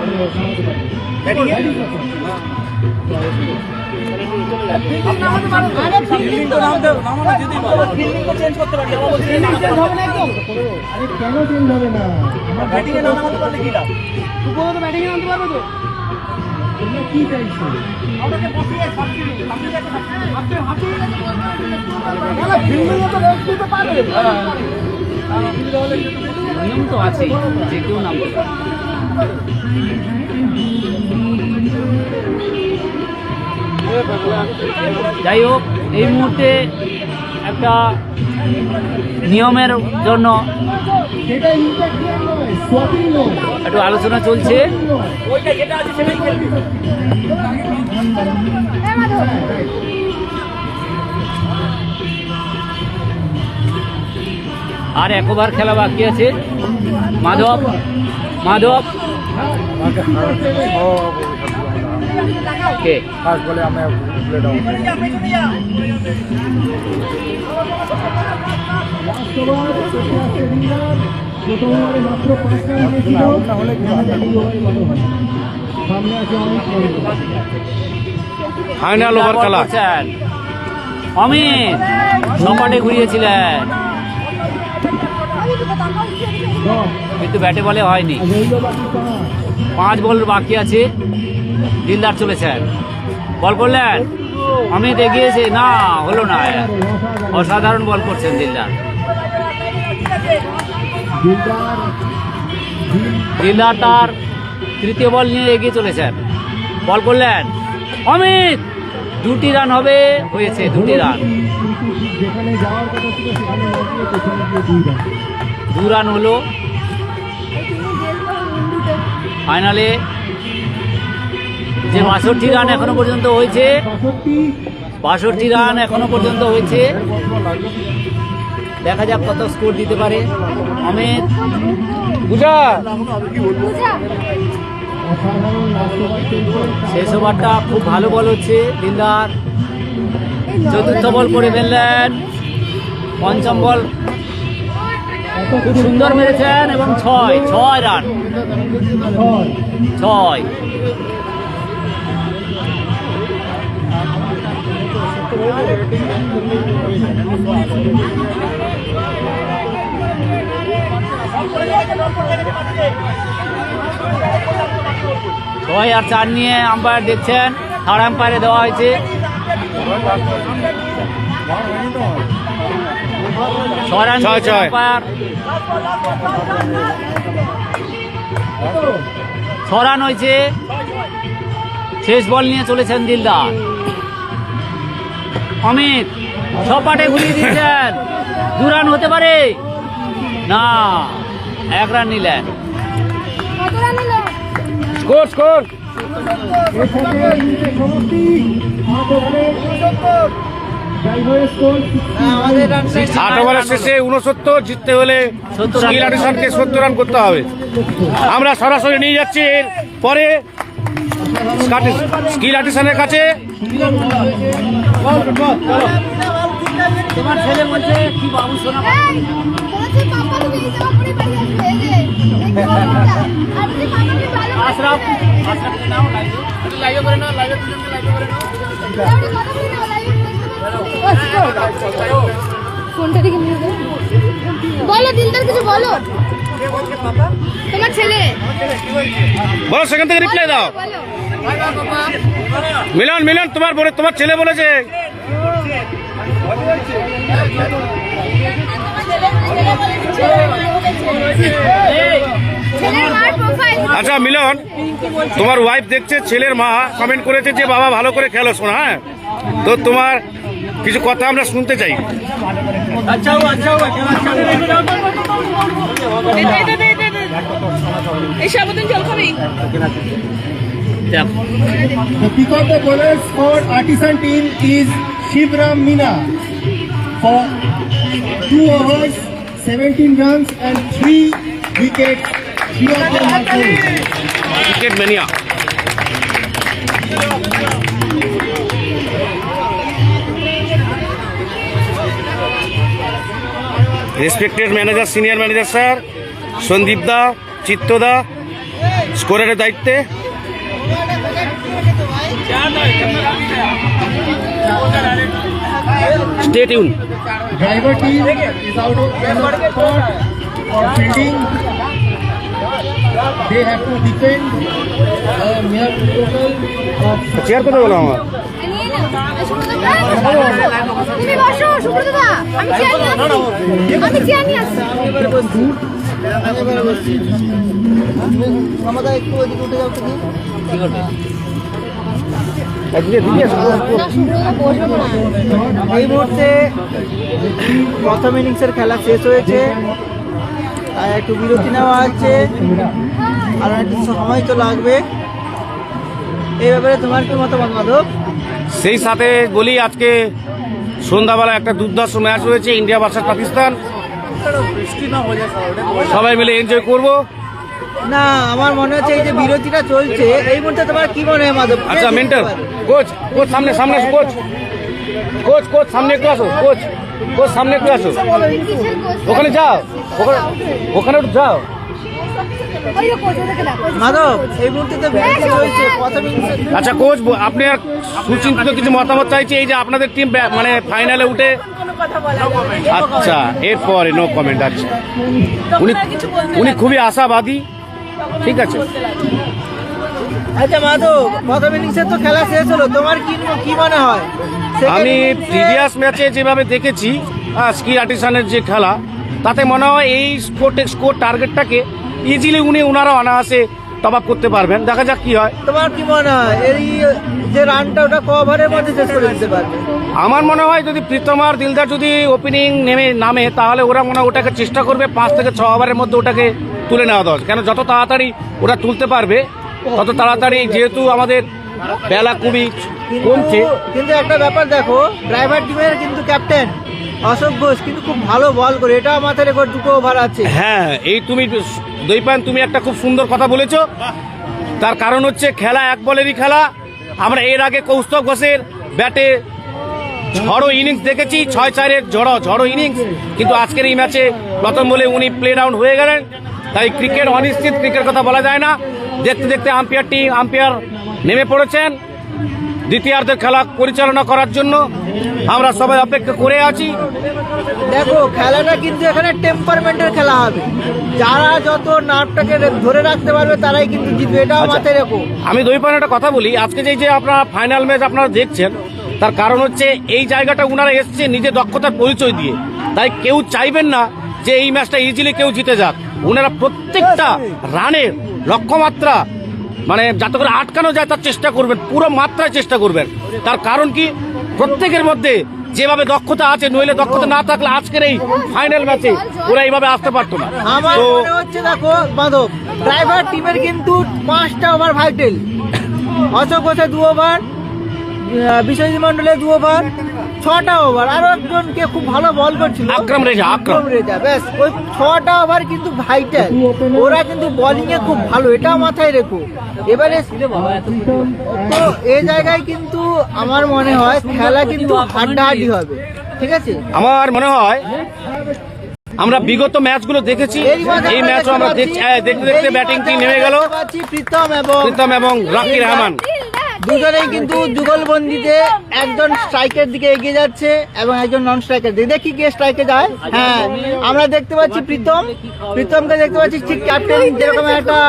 আরে কেন চেঞ্জ হবে না? ব্যাটিং এ নামাতে পারলে কি লাভ? তুই তো ব্যাটিং এ নামতে পারবে তো? তোমরা কি চাইছো? নিয়ম তো আছে, যে কেউ নামতে পারে। যাই হোক এই মুহূর্তে একটা নিয়মের জন্য সেটা ইন্টারফিয়ার নয়, সোয়াপিং নয়। একটু আলোচনা চলছে। আর 1 ওভার খেলা বাকি আছে। মাধব, মাধব কে ফার্স্ট বলে আমরা প্লেট আউট। লাস্ট ওভার করতে আসছে রিঙ্গার। প্রথম ওভারে মাত্র 5 রান দিয়েছিল। দেখা যাক এই ওভারে কত হয়। সামনে আছে অমিত মন্ডল। ফাইনাল ওভার খেলা। করছেন অমিত সপাটে ঘুরিয়েছিলেন, 10 কিন্তু ব্যাটে বলে হয়নি। আর রইল বাকি 5। 5 বল বাকি আছে। দিলদার চলেছেন, বল করলেন, অমিত এগিয়েছে, না হলো না। অসাধারণ বল করছেন দিলদার। দিলদার তার তৃতীয় বল নিয়ে এগিয়ে চলেছেন, বল করলেন অমিত, 2টি রান হবে, হয়েছে 2টি রান। যেখানে যাওয়ার কথা ছিল সেখানে না গিয়ে পেছনে গিয়ে 2 রান। 2 রান হলো। ফাইনালে যে 62 রান এখনো পর্যন্ত হয়েছে, 62 রান এখনো পর্যন্ত হয়েছে। দেখা যাক কত স্কোর দিতে পারে অমিত। বুঝা অসাধারণ লাস্ট ওভার চলছে। শেষ ওভারটা খুব ভালো বল হচ্ছে দিলদার। চতুর্থ বল করে ফেললেন, পঞ্চম বল খুব সুন্দর মেরেছেন এবং 6 রান। 6 আর 4 নিয়ে আম্পায়ার দেখছেন, থার্ড আম্পায়ারে দেওয়া হয়েছে। 6 রান দিয়েছে আম্পায়ার। 6 রান হয়েছে। শেষ বল নিয়ে চলেছেন দিলদার। অমিত সপাটে ঘুরিয়ে দিয়েছেন, 2 রান হতে পারে না, 1 রান নিলেন। কত রান হলো? স্কোর স্কোর এর সাথে ইনিংসের সমাপ্তি। 8 ওভারে ড্রাইভারের স্কোর 8 ওভারের শেষে 69, জিততে হলে 70 রান। স্কিল আর্টিসানকে 70 রান করতে হবে। আমরা সরাসরি নিয়ে যাচ্ছি এর পরে স্কিল আর্টিসানের কাছে। তোমার ছেলে বলছে কি বাবু শোনা এই, বলেছে পাপা তুমি এই জামা পরে বাড়ি আসবে, এই যে, দেখি বলটা। আর তুমি পাপা তুমি ভালো করে আশরাফ আসবে। আশরাফকে নাও লাইভে করে নাও, লাইভে করে নাও। আপনি কথা বলে নাও, লাইভ ফোনটা দিকে নিয়ে যাও। বলো দিলদার, কিছু বলো। তোমার ছেলে বলো, সেখান থেকে রিপ্লাই দাও। বলো। মিলন মিলন, তোমার ছেলে বলেছে। ছেলের মার প্রোফাইল। আচ্ছা মিলন, তোমার ওয়াইফ দেখছে, ছেলের মা কমেন্ট করেছে যে বাবা ভালো করে খেলো শোনা। হ্যাঁ, তো তোমার কিছু কথা আমরা শুনতে চাই। The pick of the bowlers for Artisan team is Shivram Meena for 2 overs, 17 runs and 3 wickets. 3 of them are goals. Cricket mania. Respected manager, senior manager sir, Sandip দা, চিত্তদা স্কোরের দায়িত্বে। Stay tune. Driver team is out of spot for fielding. They have to defend a mere total of chair কথা বলো আমার। নিয়ে নাও। তুমি বসো সুব্রতদা, আমি চেয়ার নিয়ে আসছি। এই মুহূর্তে প্রথম ইনিংসের খেলা শেষ হয়েছে, আর একটু বিরতি নেওয়া আছে, আর একটু সময় তো লাগবে। এই ব্যাপারে তোমার কি মতামত মাধব? সেই সাথে বলি, আজকে সন্ধ্যাবেলা একটা দুর্ধর্ষ ম্যাচ রয়েছে, ইন্ডিয়া ভার্সেস পাকিস্তান। সবাই মিলে এনজয় করব। না, আমার মনে হচ্ছে এই যে বিরতিটা চলছে এই মুহূর্তে তোমার কি মনে হয় মাধব? আচ্ছা মেন্টাল কোচ, সামনে কোচ। কোচ কোচ সামনে একটু আসো, কোচ কোচ সামনে একটু আসো, কিসের কোচ? ওখানে যাও, ওখানে একটু যাও। ওই যে কোচ, ওদেরকে ডাক, ওই যে মাধব কোচ। এই মুহূর্তে তো ম্যাচ চলছে প্রথম ইনিংসে। আচ্ছা কোচ, আপনি আর সুচিন্তিত কিছু মতামত চাইছি এই যে আপনাদের টিম মানে ফাইনালে উঠে? আচ্ছা, এরপরে নো কমেন্ট। আচ্ছা, উনি খুবই আশাবাদী, ঠিক আছে। আচ্ছা মাধব, প্রথম ইনিংসে তো খেলা শেষ হলো, তোমার কি মনে হয়? আমি প্রিভিয়াস ম্যাচে যেভাবে দেখেছি স্কি আর্টিসানের যে খেলা, তাতে মনে হয় এই স্কোর টার্গেটটাকে ইজিলি ওনারা অনায়াসে টপ আপ করতে পারবেন। দেখা যাক কি হয়। তোমার কি মনে হয় এই যে রানটা ওটা কভারের মধ্যে শেষ করে দিতে পারবে? আমার মনে হয় যদি প্রীতম আর দিলদার যদি ওপেনিং নামে তাহলে ওরা মনে হয় ওটাকে চেষ্টা করবে 5 থেকে 6 ওভারের মধ্যে ওটাকে তুলে নেওয়া দরকার। কেন যত তাড়াতাড়ি ওরা তুলতে পারবে তত তাড়াতাড়ি, যেহেতু আমাদের বেলা খুবই কমছে। কিন্তু একটা ব্যাপার দেখো, ড্রাইভার টিমের কিন্তু ক্যাপ্টেন অশোক ঘোষ কিন্তু খুব ভালো বল করে, এটা মাথায় রেখে 2 ওভার আছে। হ্যাঁ, এই তুমি দৈপায়ন তুমি একটা খুব সুন্দর কথা বলেছো। তার কারণ হচ্ছে খেলা এক বলেরই খেলা। আমরা এর আগে কৌস্তব ঘোষের ব্যাটে ঝড়ো ইনিংস দেখেছি, 6-4-এর ঝড়ো ইনিংস, কিন্তু আজকের এই ম্যাচে প্রথম বলে উনি প্লে ডাউন হয়ে গেলেন। তাই ক্রিকেট অনিশ্চিত, ক্রিকেট কথা বলা যায় না। দেখতে দেখতে আম্পায়ার নেমে পড়েছেন দ্বিতীয়ার্ধের খেলা পরিচালনা করার জন্য। আমরা সবাই অপেক্ষা করে আছি। দেখো খেলাটা কিন্তু এখানে টেম্পারমেন্টের খেলা হবে, যারা যত নার্ভটাকে ধরে রাখতে পারবে তারাই কিন্তু জিতবে, এটাও মাথায় রেখো। আমি দৈপায়ন একটা কথা বলি, আজকে যে আপনারা ফাইনাল ম্যাচ আপনারা দেখছেন, তার কারণ হচ্ছে এই জায়গাটা উনারা এসছে নিজের দক্ষতার পরিচয় দিয়ে। তাই কেউ চাইবেন না যে এই ম্যাচটা ইজিলি কেউ জিতে যাক। উনারা প্রত্যেকটা রানের লক্ষ্যমাত্রা মানে যাতে করে আটকানো যায় তার চেষ্টা করবেন, পুরো মাত্রায় চেষ্টা করবেন। তার কারণ কি, প্রত্যেকের মধ্যে যেভাবে দক্ষতা আছে, নইলে দক্ষতা না থাকলে আজকের এই ফাইনাল ম্যাচে ওরা এইভাবে আসতে পারতো না। আমার তো মনে হচ্ছে দেখো মাধব, ড্রাইভার টিমের কিন্তু 5টা ওভার ভাইটাল। অশোক ঘোষের 2 ওভার, বিশ্বজিৎ মন্ডলের 2 ওভার, 6টা ওভার, আরো একজনকে খুব ভালো বল করছিল আকরাম রেজা, ব্যাস ওই 6টা ওভার কিন্তু ভাইটাল। ওরা কিন্তু বোলিং এ খুব ভালো, এটা মাথায় রেখো। এবারে তো এই জায়গায় কিন্তু আমার মনে হয় খেলা কিন্তু হাড্ডাহাড্ডি হবে, ঠিক আছে। আমার মনে হয় আমরা বিগত ম্যাচগুলো দেখেছি, এই ম্যাচও আমরা দেখতে দেখতে ব্যাটিং টিম নেমে গেল। প্রীতম এবং রাকিব রহমান দুজনেই কিন্তু যুগলবন্দিতে একজন স্ট্রাইকের দিকে এগিয়ে যাচ্ছে এবং একজন নন স্ট্রাইকের দিকে। দেখি কে স্ট্রাইকে যায়। হ্যাঁ, আমরা দেখতে পাচ্ছি প্রীতমকে দেখতে পাচ্ছি ঠিক ক্যাপ্টেন যেরকম একটা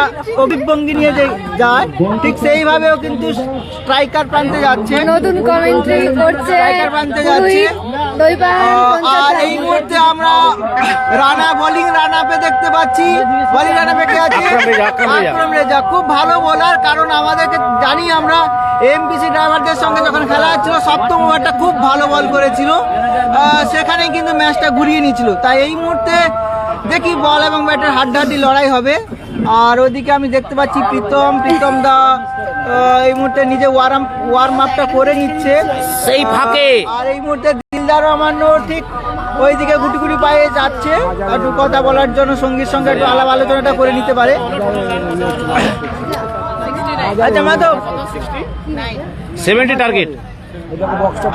অভিভঙ্গি নিয়ে যায়, ঠিক সেইভাবেও কিন্তু স্ট্রাইকার প্রান্তে যাচ্ছে, নতুন কমেন্ট্রি করছে, স্ট্রাইকার প্রান্তে যাচ্ছে। আর এই মুহূর্তে আমরা বোলিং রান আপে দেখতে পাচ্ছি, বোলিং রান আপে কে আছে? আকরাম রেজা, খুব ভালো বোলার। কারণ আমাদেরকে জানি আমরা এমপিসি ড্রাইভারদের সঙ্গে যখন খেলা হচ্ছিল 7ম ওভারটা খুব ভালো বল করেছিল, সেখানে কিন্তু ম্যাচটা ঘুরিয়ে নিয়েছিল। তাই এই মুহূর্তে দেখি বল এবং ব্যাটের হাড্ডাহাড্ডি লড়াই হবে। আর ওদিকে আমি দেখতে পাচ্ছি প্রীতম দা এই মুহূর্তে নিজে ওয়ার্ম আপটা করে নিচ্ছে সেই ফাঁকে। আর এই মুহূর্তে দিলদার রহমানও ঠিক ওইদিকে গুটি গুটি পায়ে যাচ্ছে একটু কথা বলার জন্য, সঙ্গীর সঙ্গে একটু আলাপ আলোচনাটা করে নিতে পারে। আচ্ছা মাধব, 70 টার্গেট।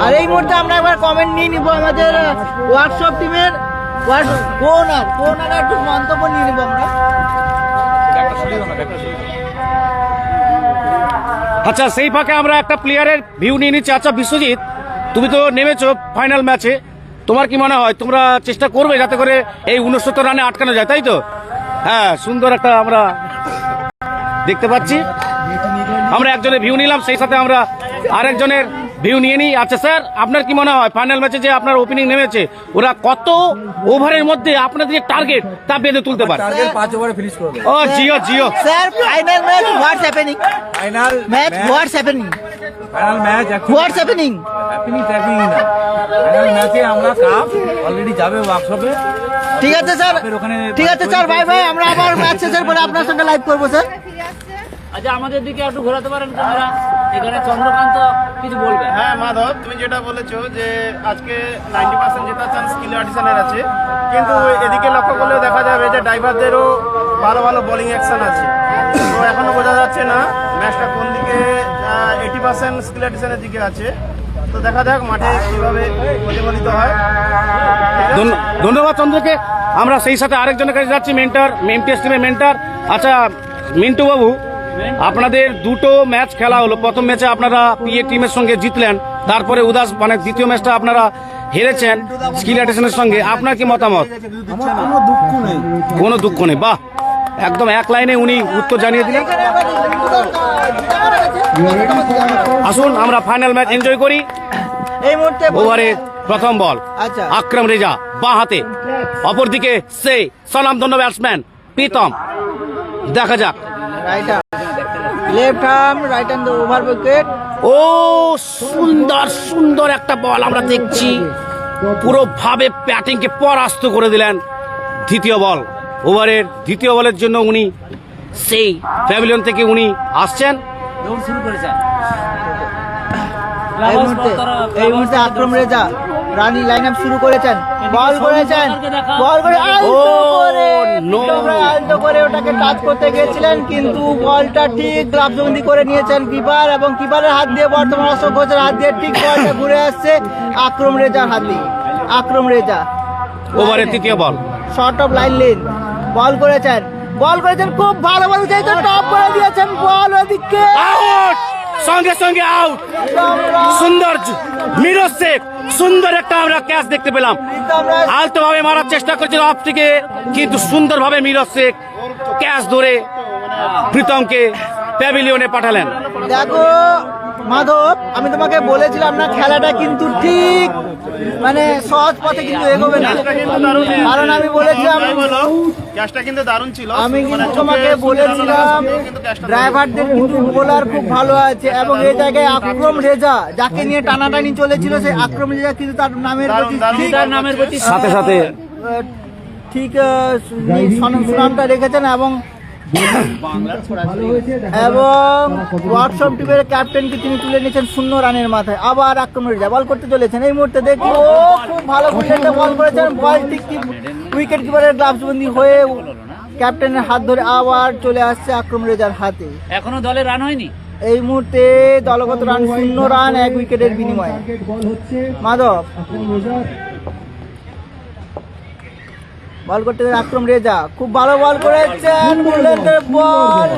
আর এই মুহূর্তে আমরা একবার কমেন্ট নিয়ে নিব আমাদের ওয়ার্কশপ টিমের কোনার একটু মন্তব্য নিয়ে নিব আমরা। আচ্ছা, সেই ফাঁকে আমরা একটা প্লেয়ারের ভিউ নিয়ে নিচ্ছি। আচ্ছা বিশ্বজিৎ, তুমি তো নেমেছো ফাইনাল ম্যাচে, তোমার কি মনে হয় তোমরা চেষ্টা করবে যাতে করে এই 69 রানে আটকানো যায়, তাই তো? হ্যাঁ, সুন্দর একটা আমরা দেখতে পাচ্ছি। আমরা একজনের ভিউ নিলাম, সেই সাথে আমরা আরেকজনের ভিউ নিয়ে নিই। আচ্ছা স্যার, আপনার কি মনে হয় ফাইনাল ম্যাচে যে আপনার ওপেনিং নেমেছে ওরা কত ওভারের মধ্যে আপনাদের যে টার্গেট তা বেঁধে তুলতে পারে? 5 ওভারে ফিনিশ করবে। ও জিও sir, final match what's happening? Final match what's happening? Final match what's happening? Happening না, ফাইনাল ম্যাচে আমরা কাপ অলরেডি যাবে ওয়ার্কশপে। ঠিক আছে স্যার, ঠিক আছে স্যার, বাই। আমরা আবার ম্যাচ শেষের পরে আপনার সঙ্গে লাইভ করবো স্যার। আচ্ছা, আমাদের দিকে একটু ঘোরাতে পারেন ক্যামেরা। এখানে চন্দ্রকান্ত কিছু বলবে। হ্যাঁ মাধব, তুমি যেটা বলেছো যে আজকে 90% জেতার চান্স স্কিল আর্টিসানের আছে, কিন্তু এদিকে লক্ষ্য করলেও দেখা যাবে যে ড্রাইভারদেরও ভালো ভালো বোলিং অ্যাকশন আছে। তো এখনো বোঝা যাচ্ছে না ম্যাচটা কোন দিকে। 80% স্কিল আর্টিসানের দিকে আছে। তো দেখা যাক মাঠে কিভাবে প্রতিফলিত হয়। ধন্যবাদ চন্দ্রকে। আমরা সেই সাথে আরেকজনের কাছে যাচ্ছি, মেন্টার, এমটিএস টিমের মেন্টার। আচ্ছা মিন্টু বাবু, আপনাদের দুটো ম্যাচ খেলা হলো। প্রথম ম্যাচে আপনারা পিএ টিমের সঙ্গে জিতলেন, তারপরে উদাস মানে দ্বিতীয় ম্যাচটা আপনারা হেরেছেন স্কিল অ্যাডিশনের সঙ্গে। আপনার কি মতামত? আমার কোনো দুঃখ নেই। কোনো দুঃখ নেই, বাহ, একদম এক লাইনে উনি উত্তর জানিয়ে দিলেন। আসুন আমরা ফাইনাল ম্যাচ এনজয় করি। এই মুহূর্তে ওভারে প্রথম বল, আচ্ছা। আকরাম রেজা বাঁ হাতে, অপরদিকে সে স্বনামধন্য ব্যাটসম্যান প্রীতম। দেখা যাক। Right arm, left arm, right hand over wicket. ও সুন্দর সুন্দর একটা বল আমরা দেখছি, পুরোভাবে ব্যাটিংকে পরাস্ত করে দিলেন। দ্বিতীয় বল, ওভারের দ্বিতীয় বলের জন্য উনি সেই প্যাভিলিয়ন থেকে উনি আসছেন। দৌড় শুরু করেছেন। এই মুহূর্তে আকরাম রেজা রানি লাইন আপ শুরু করেছেন, বল করেছেন, বল করে আলতো করে ওটাকে টাচ করতে গিয়েছিলেন, কিন্তু বলটা ঠিক গ্লাভসবন্দি করে নিয়েছেন কিপার, এবং কিপারের হাত দিয়ে বর্তমান অশোক ঘোষের হাত দিয়ে ঠিক বলটা ঘুরে আসছে আকরাম রেজার হাতে। আকরাম রেজা ওভারের তৃতীয় বল, শর্ট অফ লাইন লেন, বল করেছেন, খুব ভালো বল চাইতে টপ করে দিয়েছেন, বল ওদিকে আউট, সঙ্গে সঙ্গে আউট। সুন্দর মিরজ শেখ, সুন্দর একটা আমরা ক্যাচ দেখতে পেলাম। আলতো ভাবে মারার চেষ্টা করছিল অফ থেকে, কিন্তু সুন্দরভাবে মিরজ শেখ ক্যাচ ধরে প্রীতমকে প্যাভিলিয়নে পাঠালেন। দেখো মাধব, আমি তোমাকে বলেছিলাম না খেলাটা কিন্তু ঠিক মানে সহজ পথে কিন্তু এগোবে না, কারণ আমি বলেছিলাম, ক্যাচটা কিন্তু দারুণ ছিল। আমি কিন্তু তোমাকে বলেছিলাম ড্রাইভারদের কিন্তু বোলার খুব ভালো আছে, এবং এই জায়গায় আকরাম রেজা যাকে নিয়ে টানাটানি চলেছিল, সেই আকরাম রেজা কিন্তু তার নামের প্রতি সাথে সাথে ঠিক সুনামটা রেখেছেন, এবং ওয়ার্কশপ টিমের ক্যাপ্টেনকে তিনি তুলে নিয়েছেন 0 রানের মাথায়। আবার আকরাম রেজা বল করতে চলেছেন। এই মুহূর্তে দেখি ও খুব ভালো উইকেটে বল করেছেন, বল ঠিক উইকেট কিপারের গ্লাভসবন্দি হয়ে ক্যাপ্টেনের হাত ধরে আবার চলে আসছে আকরাম রেজার হাতে। এখনো দলে রান হয়নি। এই মুহূর্তে দলগত রান 0 রান 1 উইকেটের বিনিময়ে। মাধব বল করতে আকরাম রেজা খুব ভালো বল করেছেন, বল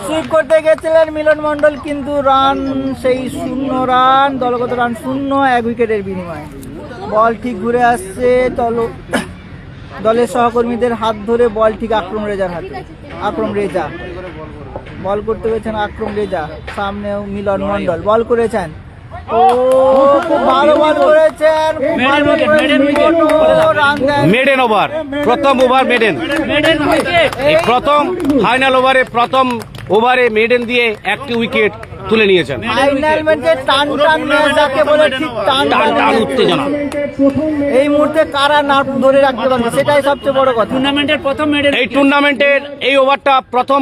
সুইপ করতে গেছিলেন মিলন মন্ডল, কিন্তু রান সেই 0 রান, দলগত রান 0, 1 উইকেটের বিনিময়ে। বল ঠিক ঘুরে আসছে দলের সহকর্মীদের হাত ধরে, বল ঠিক আকরাম রেজার হাতে। আকরাম রেজা বল করতে গেছেন, আকরাম রেজা সামনেও মিলন মন্ডল বল করেছেন, ও খুব ভালো বল করেছেন, মেডেন ওভার, প্রথম ওভার মেডেন, এই প্রথম ফাইনাল ওভারে প্রথম ওভারে মেডেন দিয়ে একটি উইকেট তুলে নিয়েছেন। ফাইনাল ম্যাচে টান ম্যাচ যাকে বলে, ঠিক টান উত্তেজনা। এই মুহূর্তে কারা নাম ধরে রাখতে পারবে সেটাই সবচেয়ে বড় কথা। টুর্নামেন্টের প্রথম মেডেল, এই টুর্নামেন্টের এই ওভারটা প্রথম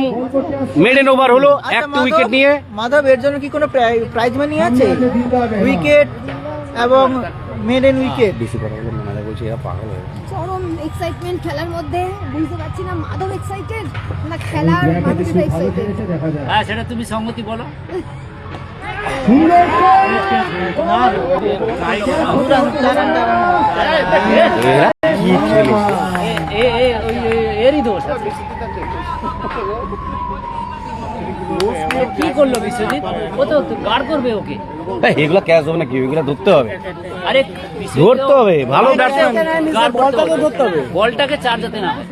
মেডেন ওভার হলো একটি উইকেট নিয়ে। মাধব, এর জন্য কি কোনো প্রাইজ মানি আছে? উইকেট এবং মেডেন উইকেট। চরম এক্সাইটমেন্ট খেলার মধ্যে, বুঝতে পারছি না মাধব এক্সাইটেড না খেলার মানুষটা এক্সাইটেড। হ্যাঁ সেটা তুমি সংগতি বলো। এরই দোষ আছে। কি করলো বিশ্বজিৎ? ও তো গার্ড করবে ওকে। এগুলো ক্যাচ হবে না কি, এগুলো ধরতে হবে। আরে ধরতে হবে, ভালো ব্যাটসম্যান বলটাকে ধরতে হবে, বলটাকে চার যাতে না হয়।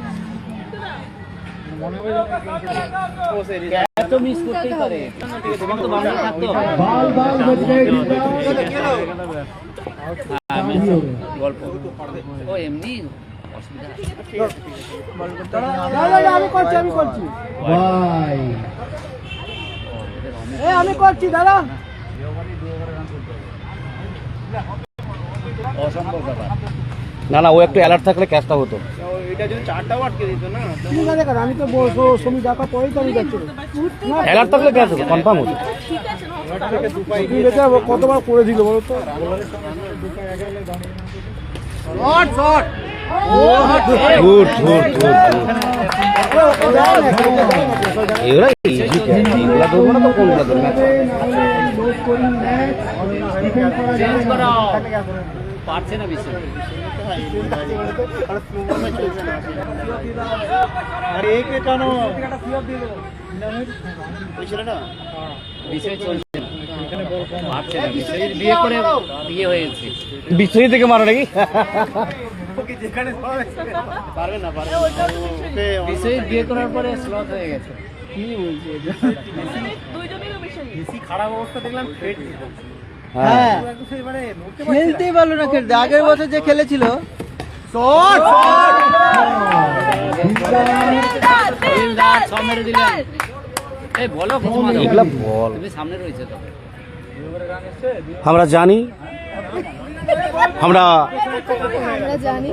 এত মিস করতেই পারে, তোমার তো বাউন্ডারি থাকতো। গল্প ও এমনি আমি করছি দাদা। অসম্ভব ব্যাপার। না ও একটু অ্যালার্ট থাকলে ক্যাচটা হতো। আমি তো সমী দেখা পরেই তো আমি যাচ্ছি, অ্যালার্ট থাকলে ক্যাচ হতো, কনফার্ম হতো। কতবার করে দিল বলো তো। Good good good. এগুলা ইজি ক্যাচ, এগুলা ধরবো না তো কোনগুলা ধরবো? স্কোরিং ম্যাচ ডিফেন্ড করা যাবে চেঞ্জ না। করাও পারছে না বেশি আরে এই কে টানো বিষয় চলছে না পারছে না বিষয়ের বিয়ে করে বিয়ে হয়েছে বিশ্বজিৎ থেকে মারো নাকি? বিষয়ের বিয়ে করার পরে স্লথ হয়ে গেছে হ্যাঁ খেলতেই পারলো না, খেলতে আগের বছর যে খেলেছিল দিলদার ছ মেরে দিলেন এই বলো কিছু মারো। এগুলা বল। তুমি সামনে রয়েছে তো আমরা জানি, আমরা আমরা জানি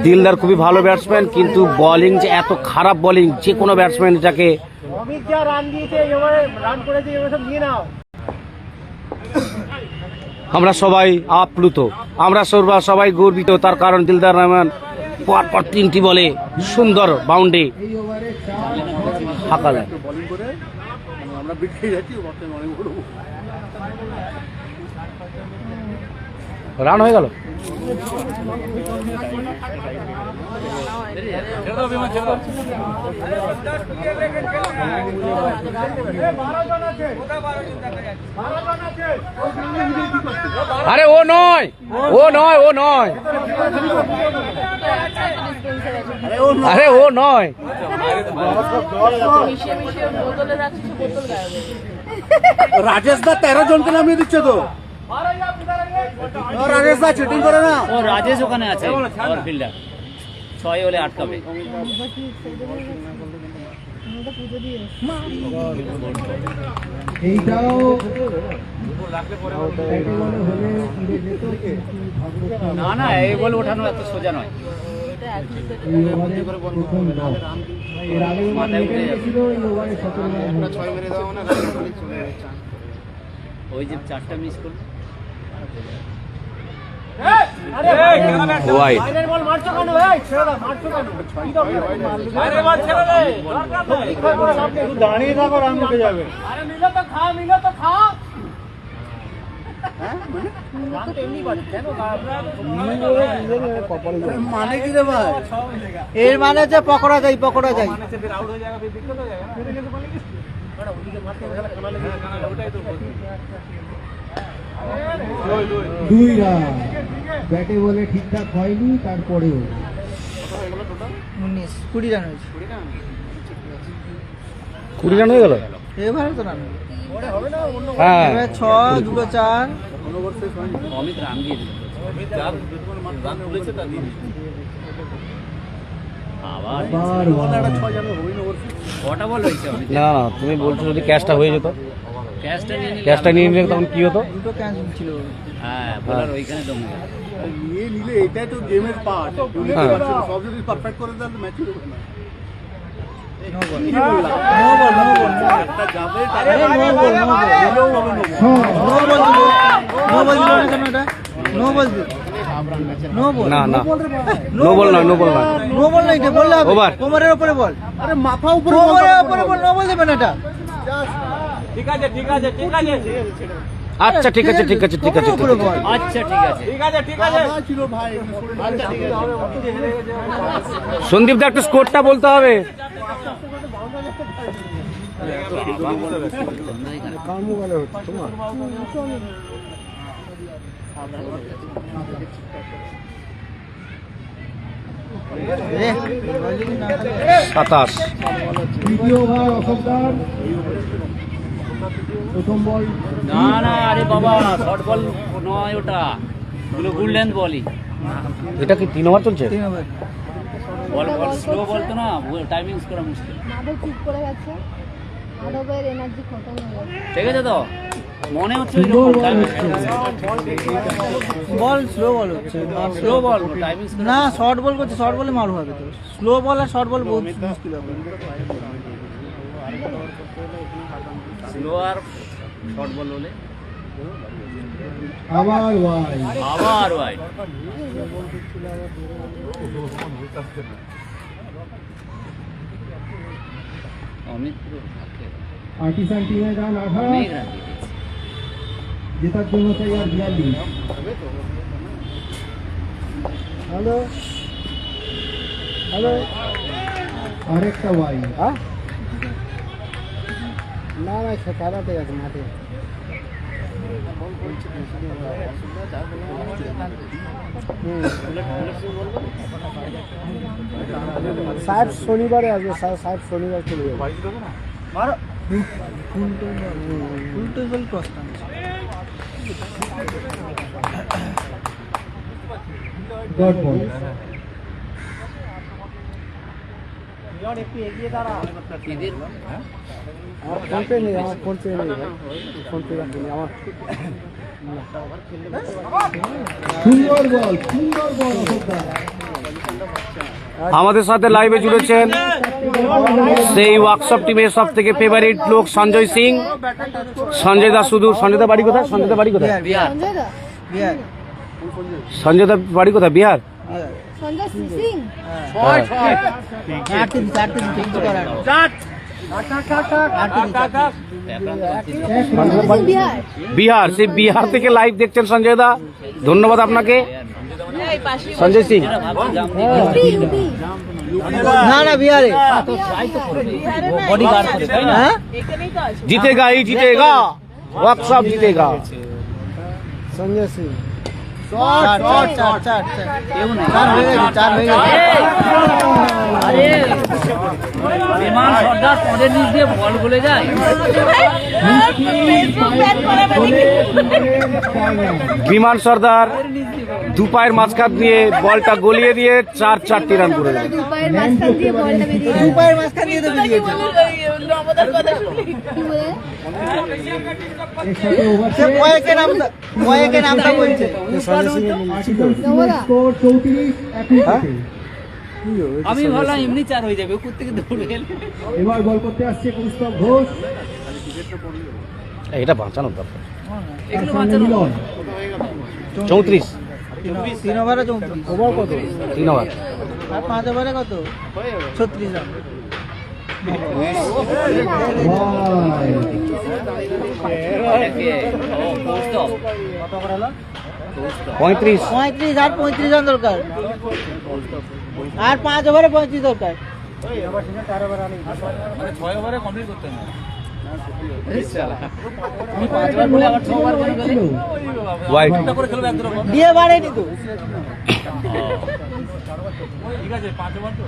দিলদার খুবই ভালো ব্যাটসম্যান, কিন্তু বোলিং যে এত খারাপ বোলিং, যে কোনো ব্যাটসম্যান এটাকে আমরা সবাই আপ্লুত, আমরা সবাই গর্বিত। তার কারণ দিলদার রহমান পরপর 3টি বলে সুন্দর বাউন্ডারি এই ওভারে 4 হাঁকালেন। রান হয়ে গেল। আরে ও নয়, ও নয়, ও নয়, আরে ও নয়। রাজেশ দা 13 জনকে নামিয়ে দিচ্ছে তো। রাজেশ দা চিটিং করে না। ও রাজেশ ওখানে আছে পাওয়ার ফিল্ডার 6 হলে আটকাবে এইটাও ব্যাটে বলে হলে উড়ে যেত, কিন্তু ভাগ্য না না এই বল ওঠানো এত সোজা নয় এই ওভারে প্রথম ডট। এর আগে ওভার মিডল ছিল, এই ওভারে 17 রান হয়েছে। ওই যে 4টা মিস করলো ওয়াইড। দাঁড়িয়ে থাকো, রান উঠে যাবে। মানে কি রে ভাই? এর মানে হচ্ছে পকোড়া যাই, পকোড়া যাই। 2 রান ব্যাটে বলে ঠিকঠাক হয়নি, তারপরেও 19-20 রান হয়েছে। 20 রান হয়ে গেল। এবারে তো রান হ্যাঁ, 6, 2, 4। অমিত রান দিয়ে দিল আবার কটা বল হয়েছে অমিত না না, তুমি বলছো যদি ক্যাচটা হয়ে যেত, ক্যাচটা নিয়ে নিলে ক্যাচটা নিয়ে নিলে তখন কি হতো? দুটো ক্যান্সেল ছিল। হ্যাঁ বলার ওইখানে দম নেই। নিয়ে নিলে এটাই তো গেমের পার্ট। হ্যাঁ। সব যদি পারফেক্ট করে দেন তো ম্যাচই হবে না। না না, নো বল নয়, নো বল নয়, ওভার। কোমরের উপরে বল, আরে মাথা উপরে, কোমরের উপরে বল, নো বল দেবেন এটা। আচ্ছা ঠিক আছে, ঠিক আছে, ঠিক আছে, ঠিক আছে। আচ্ছা ঠিক আছে ছিল ভাই। সন্দীপ দা একটু স্কোরটা বলতে হবে। রে, 27। তৃতীয় ওভার অশোকদার, প্রথম বল না না আরে বাবা শর্ট বল নয় ওটা ওগুলো গোল্ডেন বলই এটা কি 3 ওভার চলছে? 3 ওভার। বল বল স্লো বল তো না টাইমিংস করা মুশকিল মাধব ঠিক করে গেছে, মাধবের এনার্জি খতম হয়ে গেছে। ঠিক আছে তো মনে হচ্ছে বল স্লো বল হচ্ছে, স্লো বল টাইমিংস না শর্ট বল করছে, শর্ট বলে মারু হবে তো। স্লো বল আর শর্ট বল বহুত মুশকিল হবে। স্লো আর শর্ট বল হলে আবার ওয়াইড। আবার ওয়াইড অমিত পুরো আর্টিসান টিমের রান 18। অনেক রান দিয়েছে জেতার জন্য চাই আর 42। হ্যালো হ্যালো, আরেকটা ওয়াই। হ্যাঁ না না, সে খেলাতে গেছে মাঠে। সাহেব শনিবারে আসবে, সাহেব শনিবার চলে যাবে। ফুল ক্রসটা ডট বল। একটু এগিয়ে দাঁড়া। আমার ফোন পে নেই, আমার ফোন পে নেই ভাই, ফোন পে রাখুন আমার। সুন্দর বল, সুন্দর বল। আমাদের সাথে লাইভে জুড়েছেন সেই ওয়ার্কশপ টিমের সব থেকে ফেভারিট লোক সঞ্জয় সিং। সঞ্জয় দা শুধু, সঞ্জয় দা বাড়ি কোথায়? সঞ্জয় দা বাড়ি কোথায়? সঞ্জয় দা, বিহার। সঞ্জয় দা বাড়ি কোথায়? বিহার। সঞ্জয় সিং। আটকে দিচ্ছে করার। বিহার। বিহার, সেই বিহার থেকে লাইভ দেখছেন সঞ্জয় দা, ধন্যবাদ আপনাকে সঞ্জয় সিং। ইউপি। না না, বিহারে। হ্যাঁ, জিতেগা ही জিতেগা, ওয়ার্কশপ জিতেগা। সঞ্জয় সিং। চার হয়ে গেছে। বিমান সর্দার পদের নিচ দিয়ে বল গলে যায়। বিমান সর্দার দু পায়ের মাঝখান দিয়ে বলটা গলিয়ে দিয়ে 4-4টি রান করে দেয়। দুপায়ের মাঝখান দিয়ে বলটা বেরিয়ে গেল। দুপায়ের মাঝখান দিয়ে তো বেরিয়েছে। কি বলে? সে কয়েকে নামটা বলছে। নবদা। স্কোর 34 21। আমি ভাবলাম এমনি 4 হয়ে যাবে, উপর থেকে দৌড়ে গেল। এবার বল করতে আসছে কৌস্তব ঘোষ। এটা বাঁচানোর দরকার। এগুলো তার বাঁচানো। সঙ্গে মিলন। 34 3 ওভারে 34। ওভার কত? 3 ওভার। আর 5 ওভারে কত? 36 রান। ভাই, 35 35 আর 35 রান দরকার। আর 5 ওভারে 35 দরকার। মানে 6 ওভারে কমপ্লিট করতে হবে। আমি 5 বার বলে আবার 6 বার করে গেলে ওয়াইড। করে খেলবে একদম। দিয়ে বাড়েনি তো। ঠিক আছে 5 ওভার তো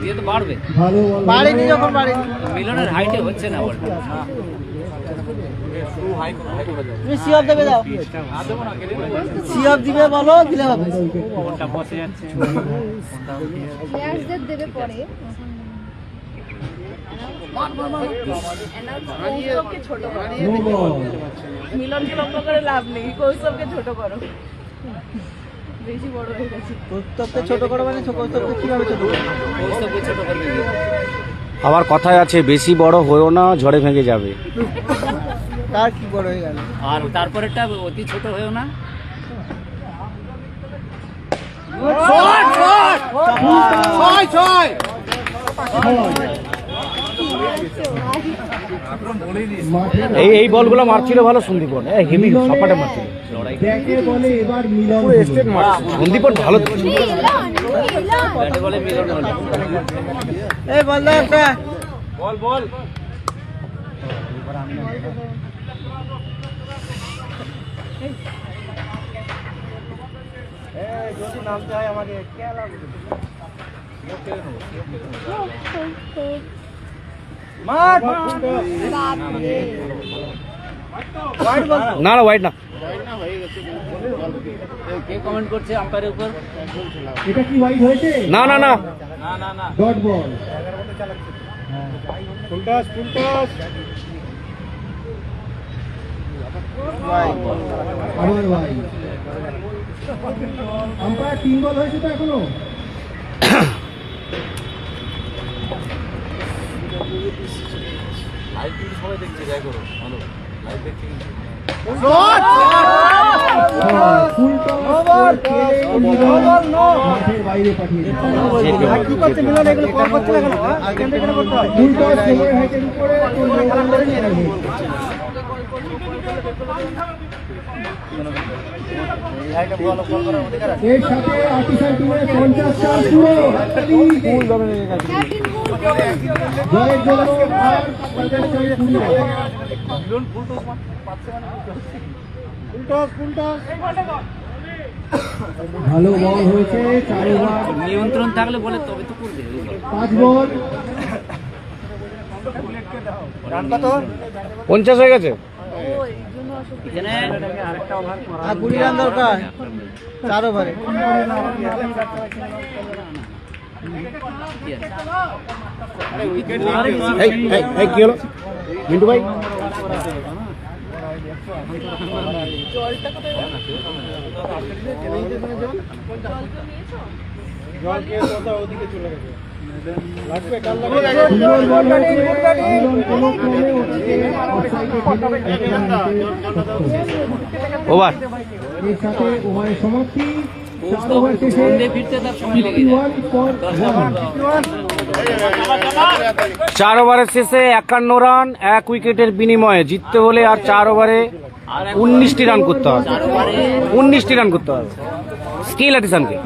দিয়ে তো বাড়বে। ভালো বল। বাড়েনি যখন বাড়েনি। মিলনের হাইটে হচ্ছে না বলটা। শুরু হাই করে দাও। তুমি সি অফ দেবে দাও। সি অফ দিবে বলো, দিলে হবে। বলটা বসে যাচ্ছে। প্লেয়ার্সদের দেবে পরে। No ball. মিলনকে লক্ষ্য করে লাভ নেই, কৌস্তবকে ছোট করো, বেশি বড় হয়ে গেছে। কৌস্তবকে ছোট করো মানে কৌস্তবকে কিভাবে ছোট করো? কৌস্তবকে ছোট করবে কি? আবার কথায় আছে বেশি বড় হয়েও না, ঝড়ে ভেঙে যাবে। তার কি বড় হয়ে গেল? আর তারপরেরটা অতি ছোট হয়েও না। মাঠের এই বলগুলো মারছিল ভালো সন্দীপন, হেভি সপাটে মারছিল। ব্যাটে বলে এবার মিলন। সন্দীপন ভালো। ব্যাটে বলে মিলন হলো। এই বল দাও একটা। বল যদি নামতে হয় আমাকে খেলা মাঠ। না না, ওয়াইড না। কে কমেন্ট করছে আম্পায়ারের উপর? এটা কি ওয়াইড হয়েছে? না না না, না dot ball. Full toss, full toss. আবার ভাই আম্পায়ার 3 বল হয়েছে তো এখনো। লাইভ কিন্তু সবাই দেখছে, যাই করো ভালো লাইভ দেখছি কিন্তু। ফুল টস ওভার মাঠের বাইরে পাঠিয়ে দিয়েছে। কি করতে মিলন এগুলো কল করতে লাগলো? ফুল টস সময় হাইটের উপরে কোন বল করে নিয়ে এর সাথে আর্টিসান টিমের 50 রান পুরো জয়ের জন্য আর 50 রান ভালো বল হয়েছে 4 ওভার নিয়ন্ত্রণ থাকলে বলে তবে তো করবে 5 বল 50 হয়ে গেছে। এখানে আর 20 রান দরকার 4 ওভারে। এই কি হলো মিন্টু ভাই? ওভার এর সাথে ওভারের সমাপ্তি 4 ওভার শেষে সন্ধে ফিরতে তার সময় লেগে যায় 51 ফর 4 ওভারের শেষে 51 রান 1 উইকেটের বিনিময়ে জিততে হলে আর 4 ওভারে 19টি রান করতে হবে। 19টি রান করতে হবে স্কিল আর্টিসানকে।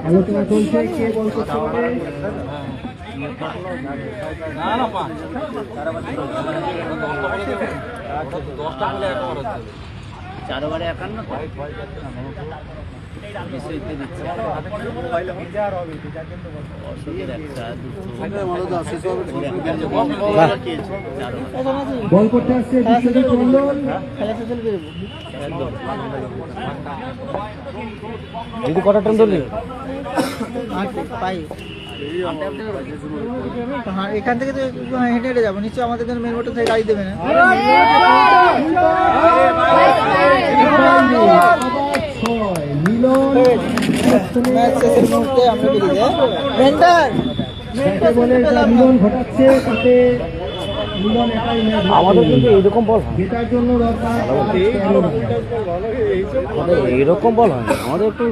আলোচনা চলছে কে বল করতে পারে। চার ওভারে 51 বিষয়তে দিচ্ছে অসুখের একটা বল করতে আসছে বিশ্বজিৎ মন্ডল। খেলা শেষ হলে বেরোবো। যদি কটা টান ধরলি পাই হ্যাঁ, এখান থেকে তো হেঁটে হেঁটে যাবো। নিশ্চয় আমাদের জন্য মেন মোটর থেকে গাড়ি দেবে না। মিলন ম্যাচ শেষের মুহূর্তে আমরা বেরিয়ে যাই। মেন্টার ব্যাটে বলে যা মিলন ঘটাচ্ছে তাতে মিলন একাই ম্যাচ আমাদের কিন্তু এইরকম বল হয় জেতার জন্য দরকার 13 রান। আমাদের এইরকম বল হয় না। আমাদের একটু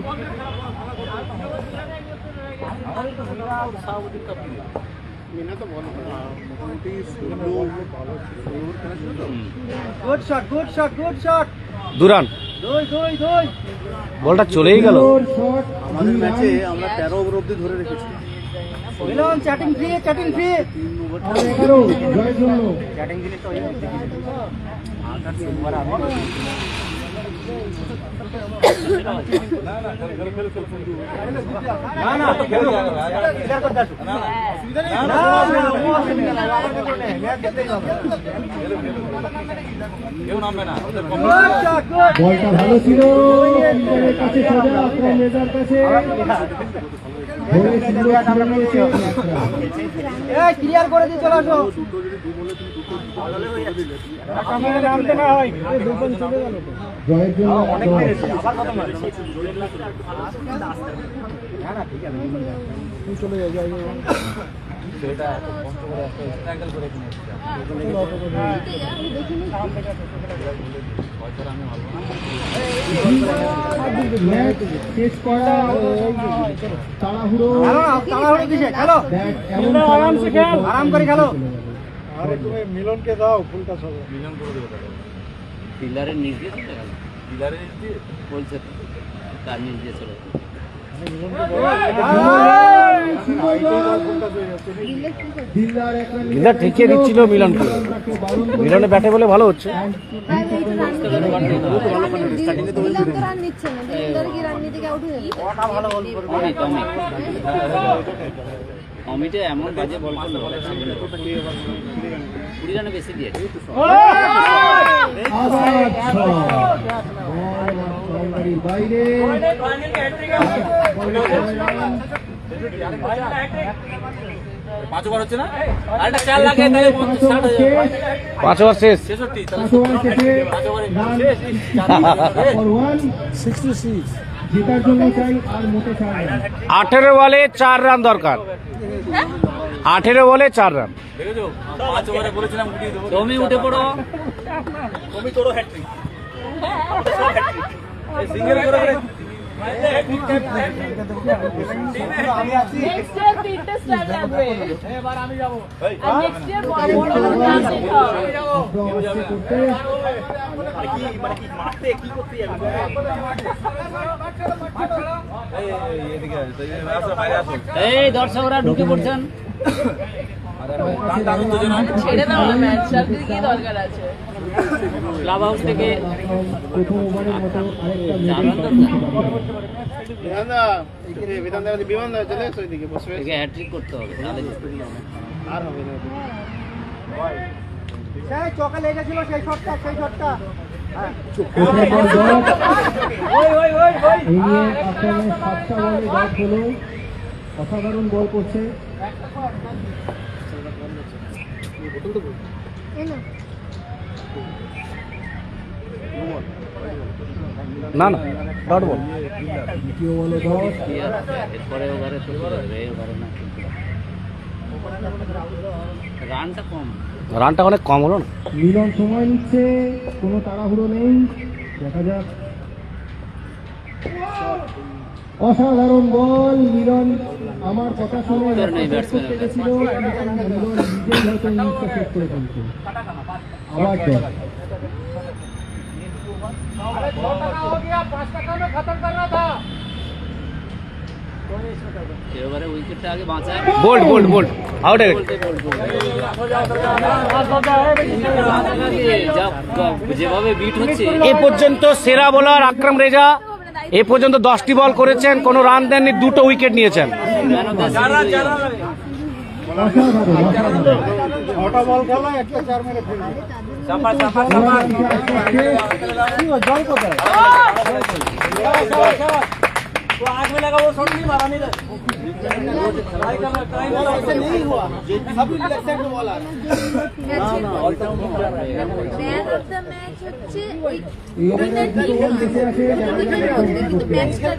good shot good shot good shot. 2 run বলটা চলেই গেল। মিলন শট আমাদের ম্যাচে আমরা 13 ওভার অবধি ধরে রেখেছি। মিলন চ্যাটিং ফ্রি চ্যাটিং ফ্রি। 11 জয়ের জন্য বলটা ভালো ছিল ফিল্ডারের কাছে সোজা আক্রম রেজার কাছে ক্লিয়ার করে দিয়ে চলে আসো। জয়ের জন্য ম্যাচ শেষ করা তাড়াহুড়ো তাড়াহুড়ো কিসে? খেলো আরাম করে খেলো। পিলারের নির্দেশ বলছে তো, তার নির্দেশ হলো দিলদার ঠিকই দিচ্ছিল মিলনকে। মিলনের ব্যাটে বলে ভালো হচ্ছে। রান নিচ্ছে না, দিলদার কি রান নিতে আউট হয়ে গেল। অমিটে এমন বাজে বল করলো 20 রানে বেশি দিয়েছে। বাইরে 5 ওভার হচ্ছে না? আরেকটা 4 লাগে তাহলে 60 হয়ে যাবে। 5 ওভার শেষ। 66 তাহলে 66 জেতার জন্য চাই আর মোটে 4 রান। 18 বলে 4 রান দরকার। 18 বলে 4 রান। দেখেছো 5 ওভারে বলেছিলাম উঠিয়ে দেবো। তুমি উঠে পড়ো। তুমি তোরও হ্যাট্রিক। এই সিঙ্গেল করে করে নেক্সট ইয়ার 3টে স্টার লাগবে আর নেক্সট ইয়ার বড় বড় ক্লাস দিতে হবে। এই দর্শকরা ঢুকে পড়ছেন। ছেড়ে দাও না ম্যাচ, চাকরি কি দরকার আছে? ক্লাব হাউস থেকে প্রথম ওভারের মতো আরেকটা জানান তো মিডিল থেকে হ্যাট্রিক করতে হবে, তাহলে চকে লেগেছিল সেই শটটা, সেই শটটা। এই নিয়ে আক্রমণে 7টা বলে ডট হলো, অসাধারণ বল করছে। না না ডট বল। দ্বিতীয় বলে 10। এরপরে ওভারে তো এই ওভারে না, রানটা কম। রানটা অনেক কম হলো না। মিলন সময় নিচ্ছে, কোনো তাড়াহুড়ো নেই, দেখা যাক। অসাধারণ বল মিলন, আমার কথা শুনে উত্তর নেই ব্যাটসম্যানের। করতে গেছিল, কিন্তু মিলন নিজেই হয়তো ইনিংসটা শেষ করে ফেলছে। আবার ডট। এবারে উইকেটটা আগে বাঁচায়। বোল্ড বোল্ড বোল্ড আউট হয়ে গেছে। যেভাবে বিট হচ্ছে, এ পর্যন্ত সেরা বোলার আকরাম রেজা এ পর্যন্ত 10টি বল করেছেন, কোনো রান দেননি, 2টো উইকেট নিয়েছেন। ম্যান অফ দ্য ম্যাচ হচ্ছে ওই এই ওভারে দুটো বল বেঁচে আছে, কিন্তু ম্যাচটা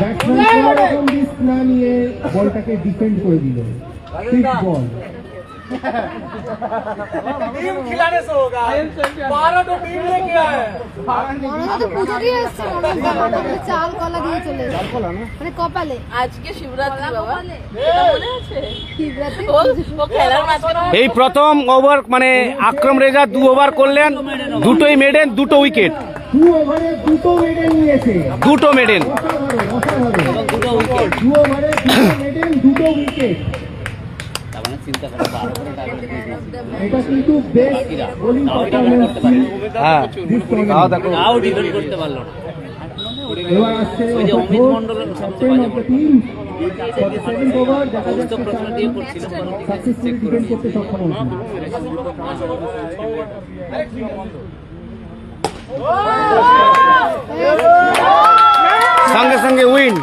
ব্যাটসম্যান কোনো রকম রিস্ক না নিয়ে বলটাকে ডিফেন্ড করে দিল। 6 বল। মনে তো পুজোরই আসছে, চাল কলা দিয়ে চলে এসেছে। মানে কপালে আজকে শিবরাত্রি বাবা, কপালে এটা মনে আছে? শিবরাত্রি ও খেলার মাঝখানে এই প্রথম ওভার মানে আকরাম রেজা 2 ওভার করলেন, 2টোই মেডেন, 2টো উইকেট, 2 ওভারে 2টো মেডেল নিয়েছে। 2টো মেডেন। অসাধারণ, অসাধারণ। দুটো উইকেট। 2 ওভারে 2টো মেডেল, 2টো উইকেট। তার মানে চিন্তা করে 12 করে টার্গেট দিয়ে দিয়েছে। এটা কিন্তু বেস্ট বোলিং পারফরম্যান্স ছিল হ্যাঁ দিস তাও দেখো। তাও ডিফেন্ড করতে পারলো না। এবার আসছে ওই যে Amit Mondal captain of the team for the second over, দেখা তো যাচ্ছে প্রশ্ন দিয়ে পড়ছিল, সাকসেসফুলি ডিফেন্ড করতে সক্ষম হয়েছে। সঙ্গে সঙ্গে উইন।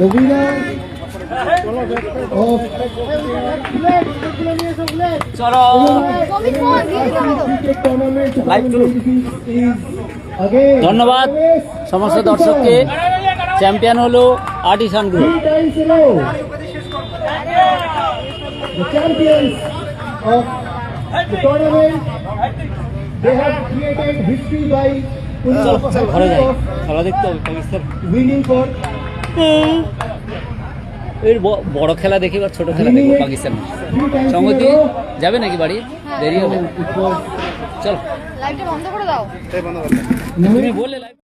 The winner of চলো কমিট মোহন দিয়ে দিতে হবে তো। cricket tournament 2026 is again ধন্যবাদ সমস্ত দর্শককে। চ্যাম্পিয়ন হলো artisan group. 3 times in a row. The champions of the tournament, they have created history by ঘরে যাই, খেলা দেখতে হবে পাকিস্তান। winning for এর বড় খেলা দেখি বা ছোট খেলা দেখবো পাকিস্তান। 3 times in a সংগতি row. যাবে নাকি বাড়ি? দেরি হবে, It was চলো লাইভটা বন্ধ করে দাও। তুমি বললে live